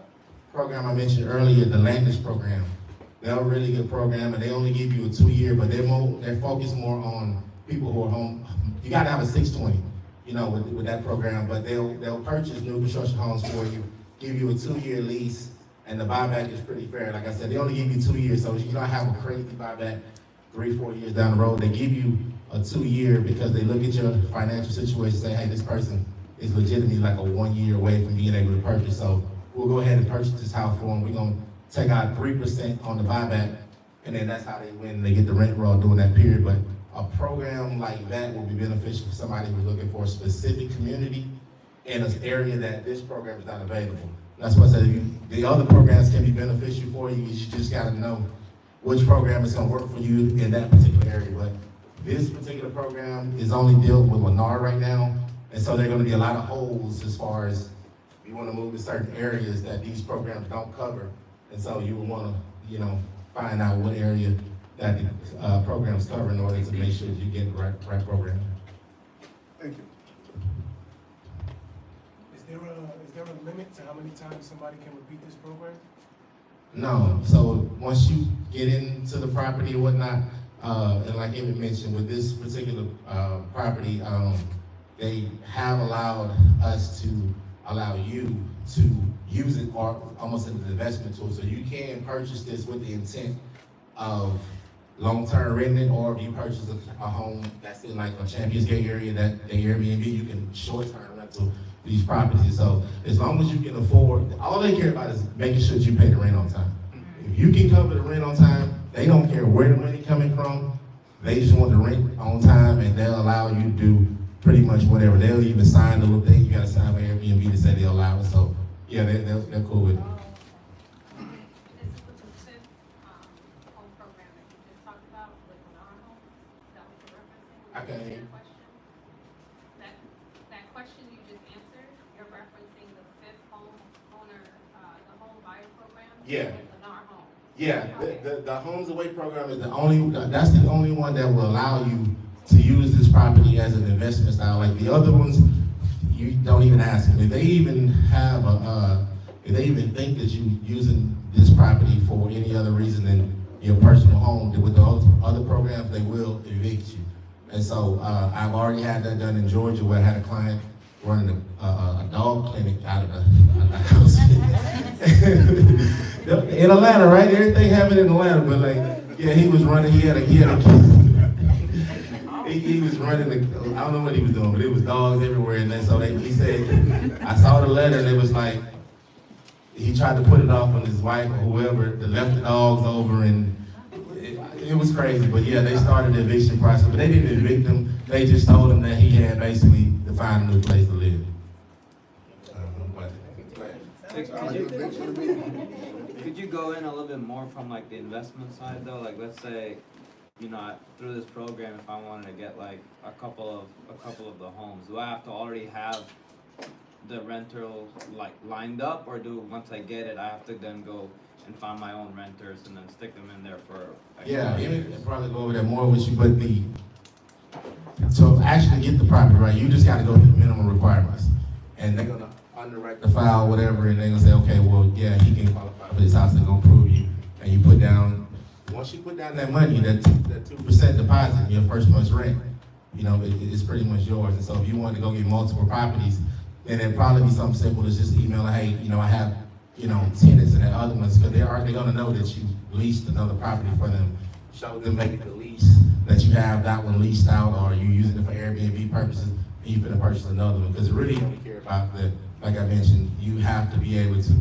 program I mentioned earlier, the Landis program, they're a really good program, and they only give you a 2-year, but they're focused more on people who are home. You got to have a 620, with that program, but they'll purchase new construction homes for you, give you a 2-year lease, and the buyback is pretty fair. Like I said, they only give you 2 years, so you don't have a crazy buyback 3-4 years down the road. They give you a 2-year because they look at your financial situation and say, hey, this person is legitimately like a 1 year away from being able to purchase. So we'll go ahead and purchase this house for them. We're gonna take out 3% on the buyback, and then that's how they win. They get the rent roll during that period. But a program like that will be beneficial for somebody who's looking for a specific community in an area that this program is not available. That's why I said the other programs can be beneficial for you. You just gotta know which program is gonna work for you in that particular area. But this particular program is only dealt with Lennar right now, and so there are gonna be a lot of holes as far as you wanna move to certain areas that these programs don't cover. And so you will wanna, find out what area that the programs cover in order to make sure you get the right program.
Thank you.
Is there a limit to how many times somebody can repeat this program?
No, so once you get into the property or whatnot, and like Emmett mentioned, with this particular property, they have allowed us to allow you to use it almost as an investment tool. So you can purchase this with the intent of long-term renting, or if you purchase a home that's in like a Champions Gate area that the Airbnb, you can short-term rental these properties. So as long as you can afford, all they care about is making sure that you pay the rent on time. If you can cover the rent on time, they don't care where the money coming from. They just want the rent on time, and they'll allow you to do pretty much whatever. They'll even sign the little thing. You gotta sign with Airbnb to say they'll allow it. So yeah, they're cool with it.
This is with the fifth home program that you just talked about with Lennar Homes. Is that what you're referencing?
I can hear you.
That question you just answered, you're referencing the fifth homeowner, the home buyer program?
Yeah.
With Lennar Homes.
Yeah,
Okay.
the Homes Away program is that's the only one that will allow you to use this property as an investment style. Like the other ones, you don't even ask them. If they even have if they even think that you using this property for any other reason than your personal home, with the other programs, they will evict you. And so I've already had that done in Georgia, where I had a client running a dog clinic out of the house. In Atlanta, right? Everything happened in Atlanta, but like, yeah, he was running. He had a he was running. I don't know what he was doing, but it was dogs everywhere. And then so he said, I saw the letter, and it was like he tried to put it off on his wife or whoever that left the dogs over, and it was crazy. But yeah, they started the eviction process, but they didn't evict him. They just told him that he had basically to find a new place to live.
Could you go in a little bit more from like the investment side though? Like let's say, you know, through this program, if I wanted to get like a couple of the homes, do I have to already have the rental like lined up, or do once I get it, I have to then go and find my own renters and then stick them in there for?
Yeah, I'll probably go over that more with you, but so actually get the property right, you just gotta go through the minimum requirements. And they're gonna underwrite the file, whatever, and they're gonna say, okay, well, yeah, he can qualify for this house, they're gonna approve you. And you put down, once you put down that money, that 2% deposit, your first month's rent, you know, it's pretty much yours. And so if you want to go get multiple properties, then it'd probably be something simple as just email, hey, you know, I have, you know, tenants in the other ones, because they're gonna know that you leased another property for them. Show them maybe the lease that you have that one leased out, or you using it for Airbnb purposes, and you finna purchase another one, because really only care about the, like I mentioned, you have to be able to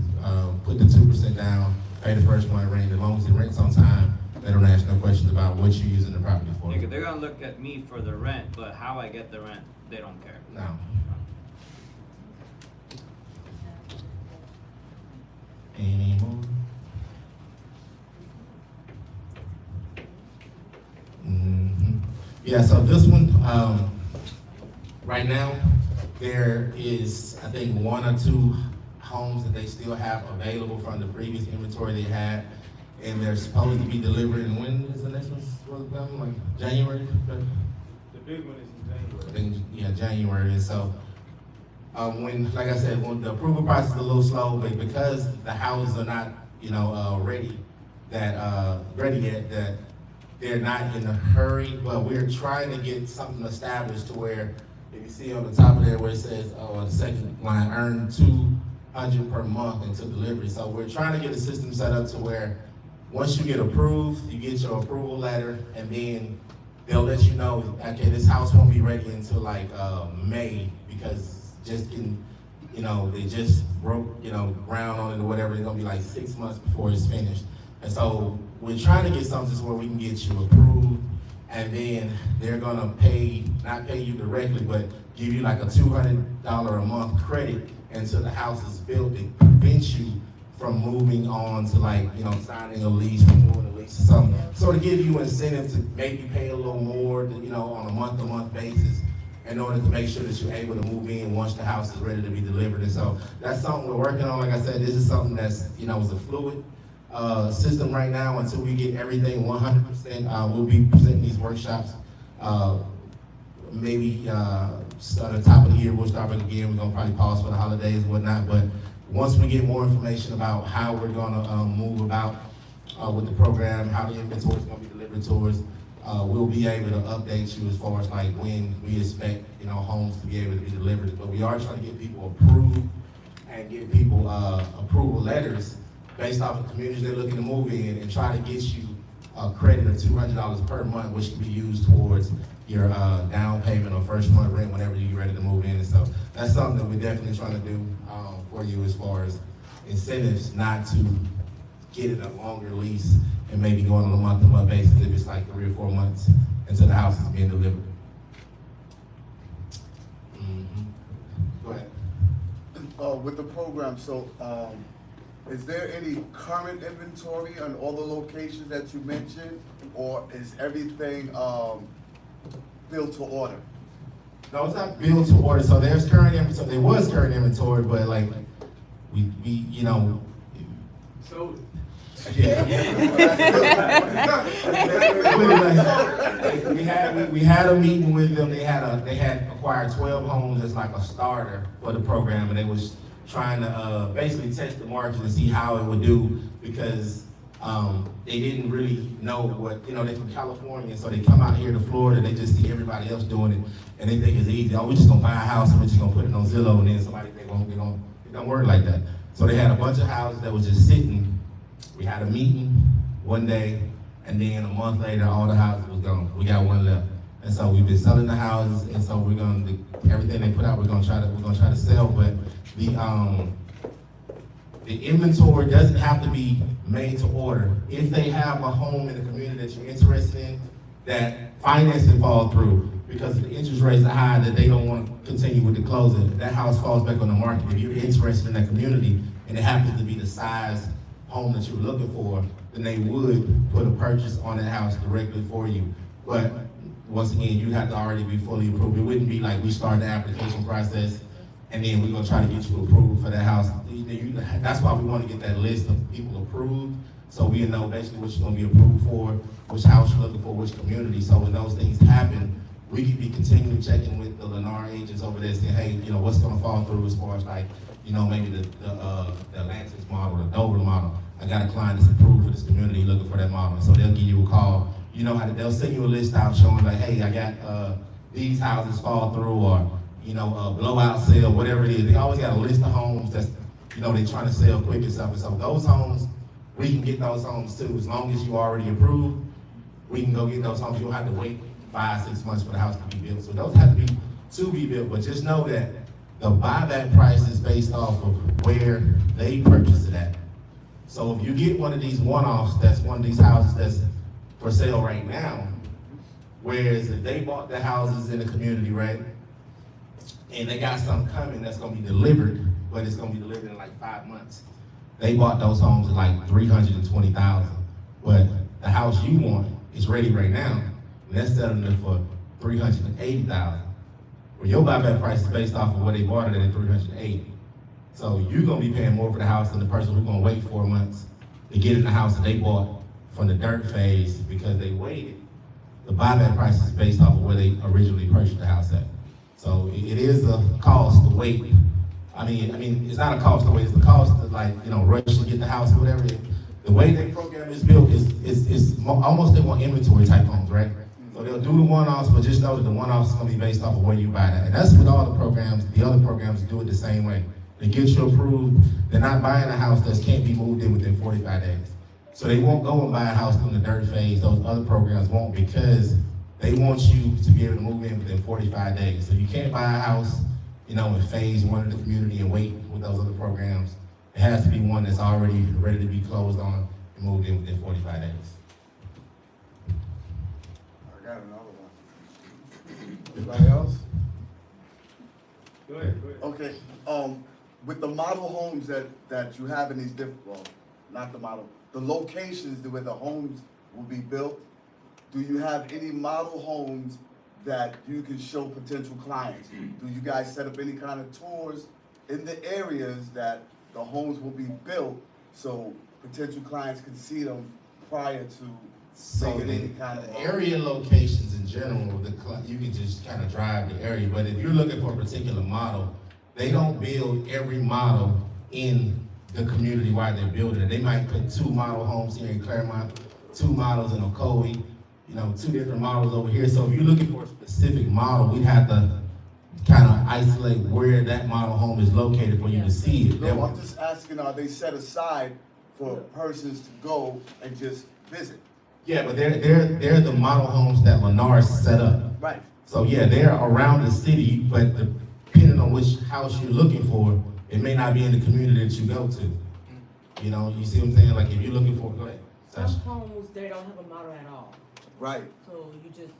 put the 2% down, pay the first month rent. As long as the rent's on time, they don't ask no questions about what you're using the property for.
Yeah, they're gonna look at me for the rent, but how I get the rent, they don't care.
No. Any more? Yeah, so this one, right now, there is, I think, 1 or 2 homes that they still have available from the previous inventory they had, and they're supposed to be delivered. And when is the next one supposed to come? Like January?
The big one is in January.
Yeah, January. And so, when, like I said, when the approval process is a little slow, but because the houses are not, you know, ready yet, that they're not in a hurry, but we're trying to get something established to where, if you see on the top of there where it says, the second line, earn $200 per month until delivery. So we're trying to get a system set up to where once you get approved, you get your approval letter, and then they'll let you know, okay, this house won't be ready until like May, because just getting, you know, they just broke, you know, ground on it or whatever. It's gonna be like 6 months before it's finished. And so we're trying to get something where we can get you approved, and then they're gonna not pay you directly, but give you like a $200 a month credit until the house is built. It prevents you from moving on to, like, you know, signing a lease, renewing a lease or something. So to give you incentive to maybe pay a little more, you know, on a month-to-month basis, in order to make sure that you're able to move in once the house is ready to be delivered. And so that's something we're working on. Like I said, this is something that's, you know, is a fluid system right now until we get everything 100%. We'll be presenting these workshops. Maybe start at the top of the year, we'll start back again. We're gonna probably pause for the holidays and whatnot, but once we get more information about how we're gonna move about with the program, how the inventory is gonna be delivered to us, we'll be able to update you as far as like when we expect, you know, homes to be able to be delivered. But we are trying to get people approved and give people approval letters based off the communities they're looking to move in, and try to get you a credit of $200 per month, which can be used towards your down payment or first month rent whenever you're ready to move in. And so that's something that we're definitely trying to do for you as far as incentives, not to get it a longer lease and maybe going on a month-to-month basis if it's like 3 or 4 months until the house is being delivered. Go ahead.
With the program, so is there any current inventory on all the locations that you mentioned, or is everything built to order?
No, it's not built to order. So there's current inventory. There was current inventory, but like we you know.
So
Yeah. we had a meeting with them. They had acquired 12 homes as like a starter for the program, and they was trying to basically test the market and see how it would do, because they didn't really know what, you know, they're from California, so they come out here to Florida, they just see everybody else doing it, and they think it's easy. Oh, we're just gonna buy a house and we're just gonna put it on Zillow, and then somebody think, oh, it don't work like that. So they had a bunch of houses that was just sitting. We had a meeting one day, and then a month later, all the houses was gone. We got one left. And so we've been selling the houses, and so we're gonna everything they put out, we're gonna try to sell. But the inventory doesn't have to be made to order. If they have a home in the community that you're interested in, that financing fall through, because the interest rates are high that they don't want to continue with the closing. That house falls back on the market. If you're interested in that community and it happens to be the size home that you're looking for, then they would put a purchase on that house directly for you. But once again, you have to already be fully approved. It wouldn't be like we start the application process and then we're gonna try to get you approved for that house. That's why we want to get that list of people approved, so we know basically what you're gonna be approved for, which house you're looking for, which community. So when those things happen, we could be continuing checking with the Lennar agents over there, saying, hey, what's gonna fall through as far as like, maybe the Atlantis model, the Dover model. I got a client that's approved for this community looking for that model. So they'll give you a call. They'll send you a list out showing like, hey, I got these houses fall through, or blowout sale, whatever it is. They always got a list of homes that's, they're trying to sell quick and stuff. And so those homes, we can get those homes too. As long as you already approved, we can go get those homes. You don't have to wait 5-6 months for the house to be built. So those have to be built, but just know that the buyback price is based off of where they purchased it at. So if you get one of these one-offs, that's one of these houses that's for sale right now, whereas if they bought the houses in the community, right, and they got something coming that's gonna be delivered, but it's gonna be delivered in like 5 months. They bought those homes at like $320,000, but the house you want is ready right now, and they're selling it for $380,000. Well, your buyback price is based off of what they bought it at $380,000. So you're gonna be paying more for the house than the person who's gonna wait 4 months to get in the house that they bought from the dirt phase because they waited. The buyback price is based off of where they originally purchased the house at. So it is a cost to wait. I mean, it's not a cost to wait, it's the cost to rush to get the house or whatever. The way their program is built is almost they want inventory type homes, right? So they'll do the one-offs, but just know that the one-offs is gonna be based off of where you buy that. And that's with all the programs. The other programs do it the same way. They get you approved. They're not buying a house that can't be moved in within 45 days. So they won't go and buy a house in the dirt phase. Those other programs won't, because they want you to be able to move in within 45 days. So you can't buy a house, in phase 1 of the community and wait with those other programs. It has to be one that's already ready to be closed on and moved in within 45 days.
I got another one. Anybody else?
Go ahead.
Okay, with the model homes that you have in these not the model, the locations where the homes will be built, do you have any model homes that you can show potential clients? Do you guys set up any kind of tours in the areas that the homes will be built so potential clients can see them prior to making any kind of
area locations in general, you can just kind of drive the area. But if you're looking for a particular model, they don't build every model in the community while they're building it. They might put 2 model homes here in Claremont, 2 models in Ocoee, 2 different models over here. So if you're looking for a specific model, we'd have to kind of isolate where that model home is located for you to see it.
No, I'm just asking, are they set aside for persons to go and just visit?
Yeah, but they're the model homes that Lennar set up.
Right.
So yeah, they're around the city, but depending on which house you're looking for, it may not be in the community that you go to. You see what I'm saying? Like if you're looking for, go ahead.
Some homes, they don't have a model at all,
Right.
so you just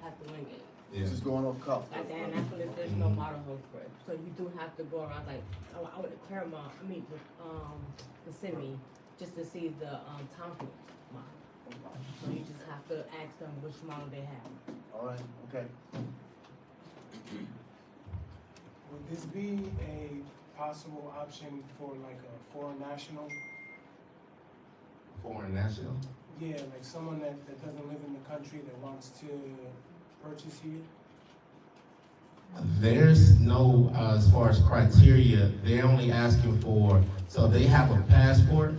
have to wing it.
Yeah.
Just going off cuff.
And that's when there's no model home for it. So you do have to go around, like, I went to Claremont, the Simi, just to see the Tompkins model. So you just have to ask them which model they have.
All right, okay.
Would this be a possible option for like a foreign national?
Foreign national?
Yeah, like someone that doesn't live in the country that wants to purchase here?
There's no, as far as criteria, they're only asking for, so if they have a passport,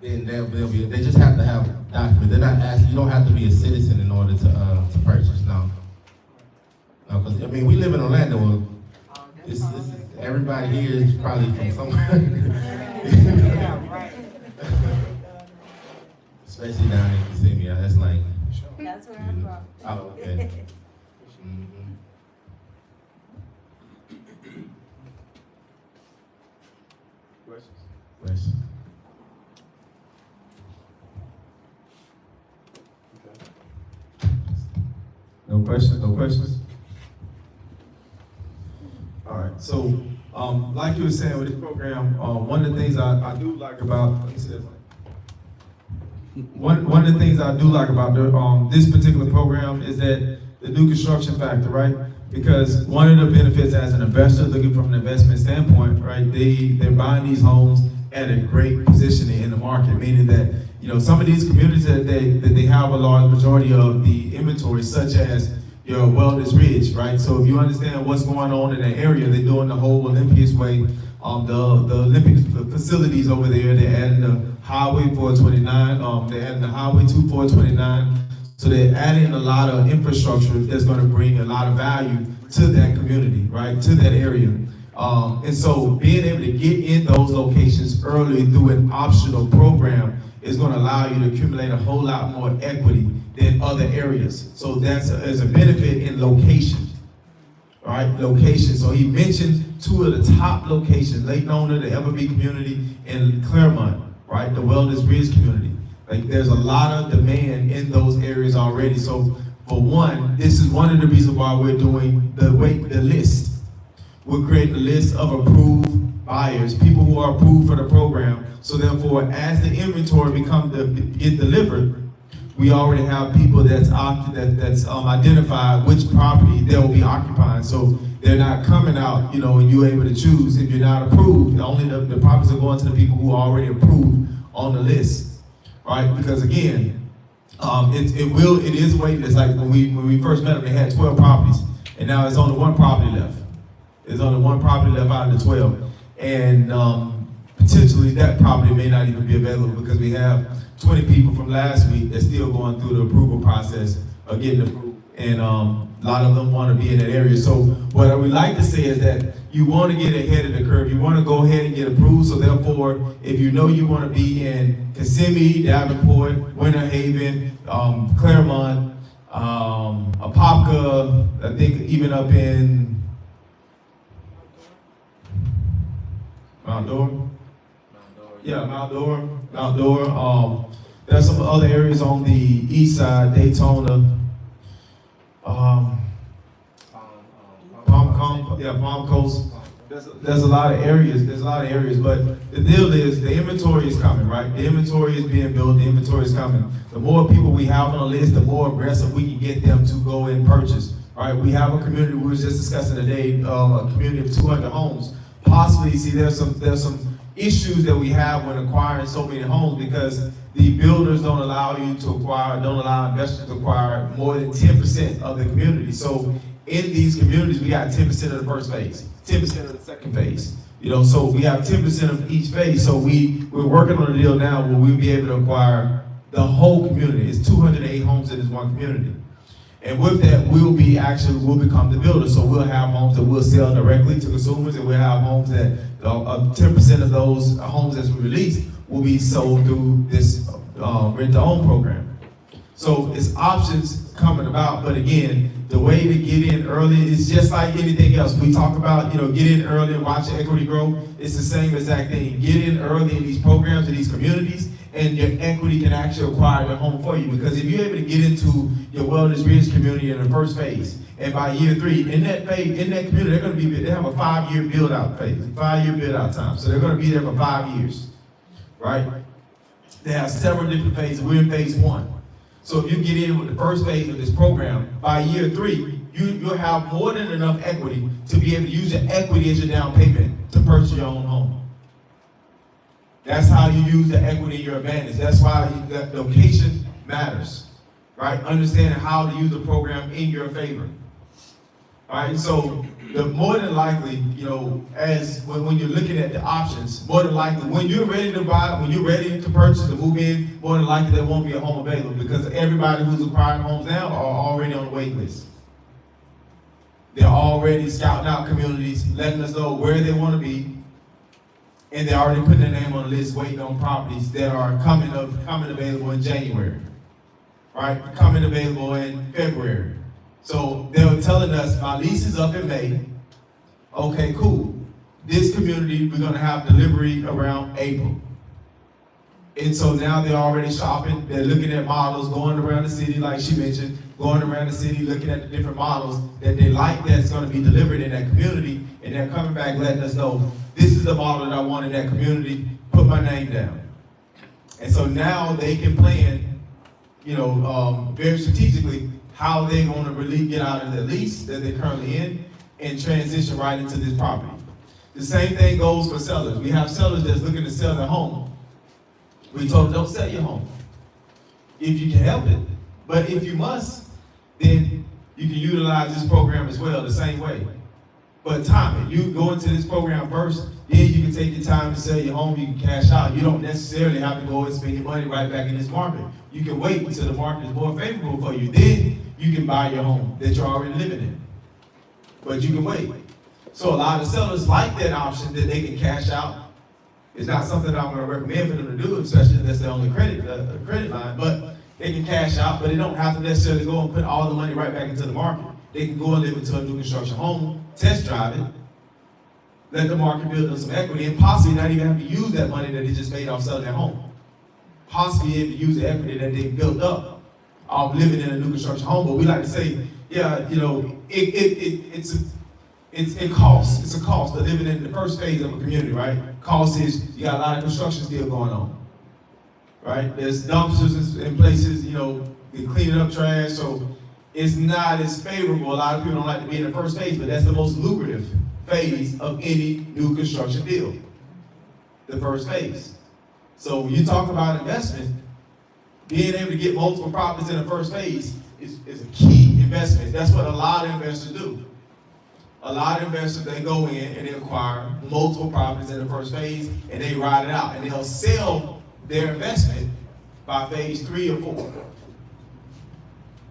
then they just have to have documents. They're not asking, you don't have to be a citizen in order to purchase, no. No, because, we live in Orlando, everybody here is probably from somewhere.
Yeah, right.
Especially down in Kissimmee, that's like.
That's where I'm from.
Oh, okay. Mhm.
Questions?
Questions?
Okay.
No
No questions, no questions? All right, so, like you were saying with this program, one of the things I do like about, let me see that. One of the things I do like about this particular program is that the new construction factor, right? Because one of the benefits as an investor looking from an investment standpoint, right, they're buying these homes at a great positioning in the market, meaning that, you know, some of these communities that they have a large majority of the inventory, such as your Wellness Ridge, right? So if you understand what's going on in that area, they're doing the whole Olympias way, the Olympic facilities over there. They're adding the Highway 429, they're adding the Highway 429. So they're adding a lot of infrastructure that's going to bring a lot of value to that community, right? To that area. And so being able to get in those locations early through an optional program is going to allow you to accumulate a whole lot more equity than other areas. So that's a benefit in location, right? Location. So he mentioned two of the top locations, Lake Nona, the Everby community, and Claremont, right? The Wellness Ridge community. Like, there's a lot of demand in those areas already. So for one, this is one of the reasons why we're doing the list. We're creating a list of approved buyers, people who are approved for the program. So therefore, as the inventory get delivered, we already have people that's identified which property they'll be occupying. So they're not coming out, you know, and you're able to choose if you're not approved. Only the properties are going to the people who are already approved on the list, right? Because again, it is a wait list. Like when we first met them, they had 12 properties, and now it's only one property left. There's only one property left out of the 12, and potentially that property may not even be available because we have 20 people from last week that's still going through the approval process of getting approved, and a lot of them want to be in that area. So what I would like to say is that you want to get ahead of the curve. You want to go ahead and get approved. So therefore, if you know you want to be in Kissimmee, Davenport, Winter Haven, Claremont, Apopka, I think even up in Mount Dora. Yeah, Mount Dora. There's some other areas on the east side, Daytona. Palm Coast. There's a lot of areas. But the deal is the inventory is coming, right? The inventory is being built. The inventory is coming. The more people we have on the list, the more aggressive we can get them to go and purchase, right? We have a community we were just discussing today, a community of 200 homes. Possibly, see, there's some issues that we have when acquiring so many homes because the builders don't allow investors to acquire more than 10% of the community. So in these communities, we got 10% of the first phase, 10% of the second phase. You know, so we have 10% of each phase. So we're working on a deal now where we'll be able to acquire the whole community. It's 208 homes in this one community. And with that, we'll become the builder. So we'll have homes that we'll sell directly to consumers, and we'll have homes that 10% of those homes as we release will be sold through this rent-to-own program. So it's options coming about, but again, the way to get in early is just like anything else. We talk about, you know, get in early and watch your equity grow. It's the same exact thing. Get in early in these programs, in these communities, and your equity can actually acquire the home for you. Because if you're able to get into your Wellness Ridge community in the first phase, and by year 3, in that community, they have a 5-year build-out phase, 5-year build-out time. So they're going to be there for 5 years, right? They have several different phases. We're in phase 1. So if you get in with the first phase of this program, by year 3, you'll have more than enough equity to be able to use your equity as your down payment to purchase your own home. That's how you use the equity in your advantage. That's why the location matters, right? Understanding how to use the program in your favor. All right, so the more than likely, you know, when you're looking at the options, more than likely, when you're ready to buy, when you're ready to purchase, to move in, more than likely there won't be a home available because everybody who's acquiring homes now are already on the wait list. They're already scouting out communities, letting us know where they want to be, and they're already putting their name on the list, waiting on properties that are coming available in January, right? Coming available in February. So they were telling us, my lease is up in May. Okay, cool. This community, we're gonna have delivery around April. And so now they're already shopping, they're looking at models, going around the city, like she mentioned, going around the city, looking at the different models that they like that's gonna be delivered in that community, and they're coming back letting us know, this is the model that I want in that community, put my name down. And so now they can plan, very strategically, how they're gonna really get out of the lease that they're currently in and transition right into this property. The same thing goes for sellers. We have sellers that's looking to sell their home. We told them, don't sell your home if you can help it. But if you must, then you can utilize this program as well the same way. But time it. You go into this program first, then you can take your time to sell your home, you can cash out. You don't necessarily have to go and spend your money right back in this market. You can wait until the market is more favorable for you. Then you can buy your home that you're already living in. But you can wait. So a lot of sellers like that option that they can cash out. It's not something that I'm going to recommend for them to do, especially if that's their only credit line. But they can cash out, but they don't have to necessarily go and put all the money right back into the market. They can go and live into a new construction home, test drive it, let the market build up some equity, and possibly not even have to use that money that they just made off selling their home. Possibly able to use the equity that they built up off living in a new construction home. But we like to say, yeah, it costs. It's a cost of living in the first phase of a community, right? Cost is you got a lot of construction still going on, right? There's dumpsters in places, they're cleaning up trash, so it's not as favorable. A lot of people don't like to be in the first phase, but that's the most lucrative phase of any new construction deal, the first phase. So when you talk about investment, being able to get multiple properties in the first phase is a key investment. That's what a lot of investors do. A lot of investors, they go in and they acquire multiple properties in the first phase and they ride it out, and they'll sell their investment by phase 3 or 4.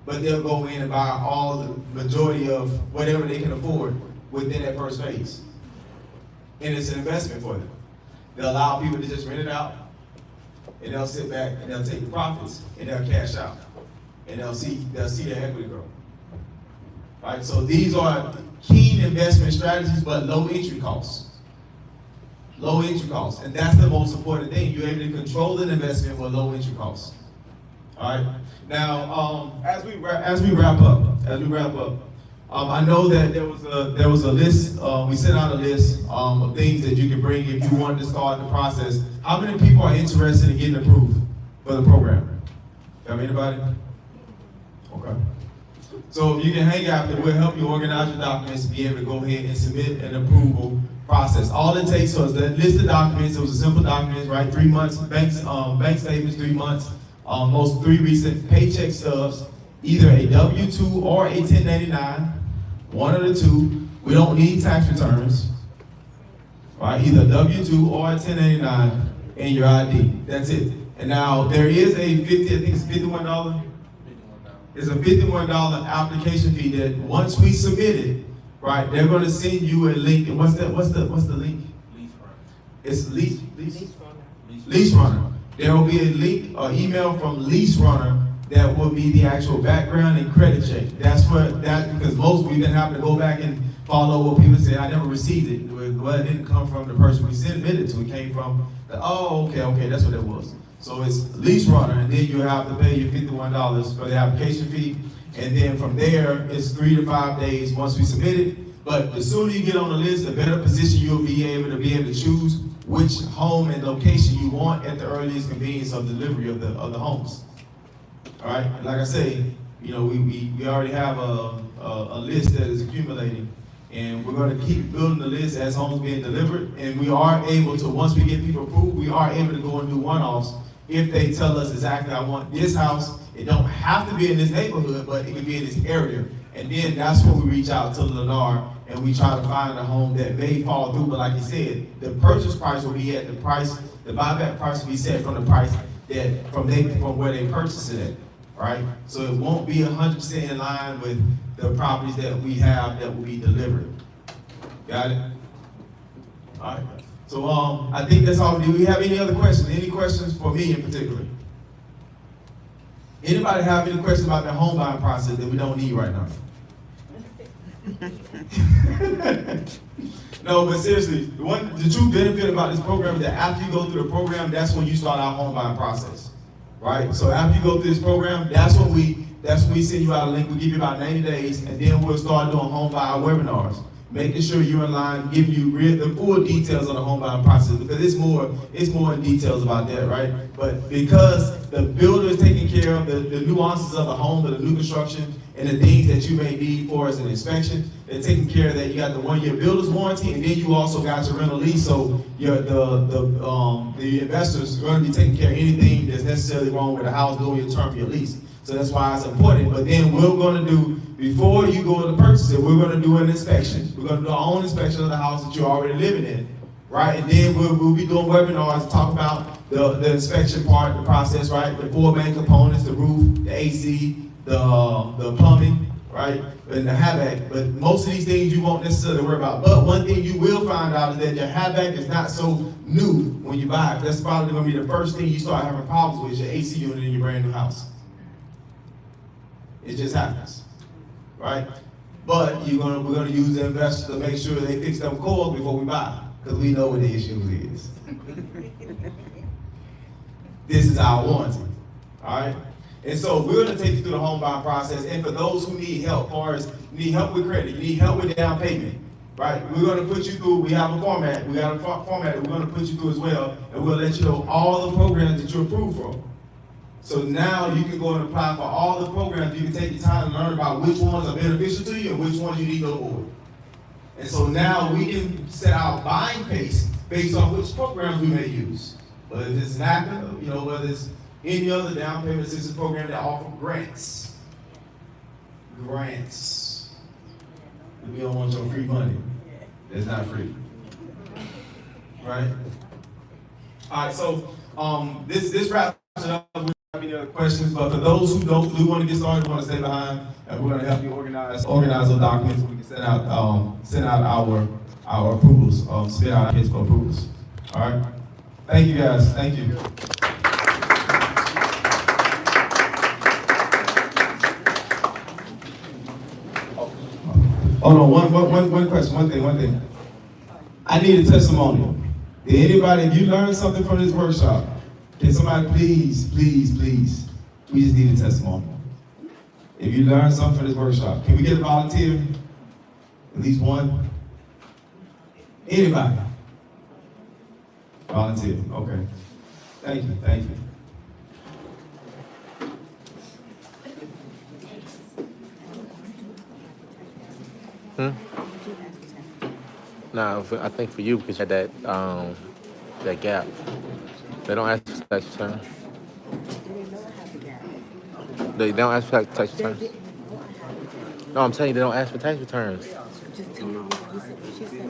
But they'll go in and buy all the majority of whatever they can afford within that first phase. And it's an investment for them. They'll allow people to just rent it out, and they'll sit back and they'll take the profits and they'll cash out. And they'll see their equity grow. Right? So these are keen investment strategies, but low entry costs. Low entry costs. And that's the most important thing. You're able to control an investment with low entry costs. All right. Now, as we wrap up, I know that there was a list. We sent out a list of things that you can bring if you wanted to start the process. How many people are interested in getting approved for the program? Have anybody? Okay. So if you can hang out, we'll help you organize your documents to be able to go ahead and submit an approval process. All it takes was that list of documents. It was a simple document, right? 3 months, bank statements, 3 months, most 3 recent paycheck stubs, either a W-2 or a 1099, one of the two. We don't need tax returns, right? Either W-2 or a 1099 and your ID. That's it. And now there is a $51. It's a $51 application fee that once we submit it, right, they're going to send you a link. And what's the link? Lease Runner. It's Lease Runner. There will be a link or email from Lease Runner that will be the actual background and credit check. Because we've been having to go back and follow what people say, I never received it. Well, it didn't come from the person we submitted to. It came from okay, that's what it was. So it's Lease Runner, and then you have to pay your $51 for the application fee. And then from there, it's 3 to 5 days once we submit it. But the sooner you get on the list, the better position you'll be able to choose which home and location you want at the earliest convenience of delivery of the homes. All right, like I say, we already have a list that is accumulating, and we're going to keep building the list as homes being delivered. And we are able to, once we get people approved, we are able to go and do one-offs if they tell us exactly, I want this house. It don't have to be in this neighborhood, but it can be in this area. And then that's when we reach out to Lennar and we try to find a home that may fall through. But like you said, the purchase price will be at the price, the buyback price will be set from the price that from where they purchased it at, right? So it won't be 100% in line with the properties that we have that will be delivered. Got it? All right. So I think that's all. Do we have any other questions? Any questions for me in particular? Anybody have any questions about the home buying process that we don't need right now? No, but seriously, the true benefit about this program is that after you go through the program, that's when you start our home buying process, right? So after you go through this program, that's when we send you out a link. We give you about 90 days, and then we'll start doing home buying webinars, making sure you're in line, giving you the full details of the home buying process, because it's more in details about that, right? But because the builder is taking care of the nuances of the home, of the new construction, and the things that you may need for as an inspection, they're taking care of that. You got the 1-year builder's warranty, and then you also got your rental lease, so the investors are going to be taking care of anything that's necessarily wrong with the house during your term of your lease. So that's why it's important. But then we're going to do, before you go to purchase it, we're going to do an inspection. We're going to do our own inspection of the house that you're already living in, right? And then we'll be doing webinars to talk about the inspection part, the process, right? The 4 main components, the roof, the AC, the plumbing, right? And the HVAC. But most of these things you won't necessarily worry about. But one thing you will find out is that your HVAC is not so new when you buy it. That's probably going to be the first thing you start having problems with, your AC unit in your brand new house. It just happens, right? But we're gonna use the investors to make sure they fix them coils before we buy, because we know what the issue is. This is our warranty, all right? And so we're gonna take you through the home buying process, and for those who need help, you need help with credit, you need help with down payment, right? We're gonna put you through, we have a format, we're gonna put you through as well, and we'll let you know all the programs that you're approved for. So now you can go and apply for all the programs. You can take your time and learn about which ones are beneficial to you and which ones you need to avoid. And so now we can set our buying pace based on which programs we may use. Whether it's NACA, whether it's any other down payment assistance program that offer grants. Grants. We don't want your free money. It's not free. Right? All right, so this wraps it up. Any other questions? But for those who do want to get started, want to stay behind, and we're going to help you organize those documents so we can send out our approvals, submit our kids for approvals. All right. Thank you guys. Thank you. Hold on. One question. One thing. I need a testimonial. Did anybody? If you learned something from this workshop, can somebody please, we just need a testimony. If you learned something from this workshop, can we get a volunteer? At least one? Anybody? Volunteer, okay. Thank you.
No, I think for you, because you had that gap. They don't ask for tax return. They don't ask for tax returns. No, I'm saying they don't ask for tax returns.
Just tell me what he said, what she said.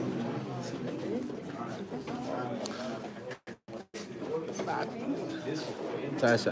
Tasha,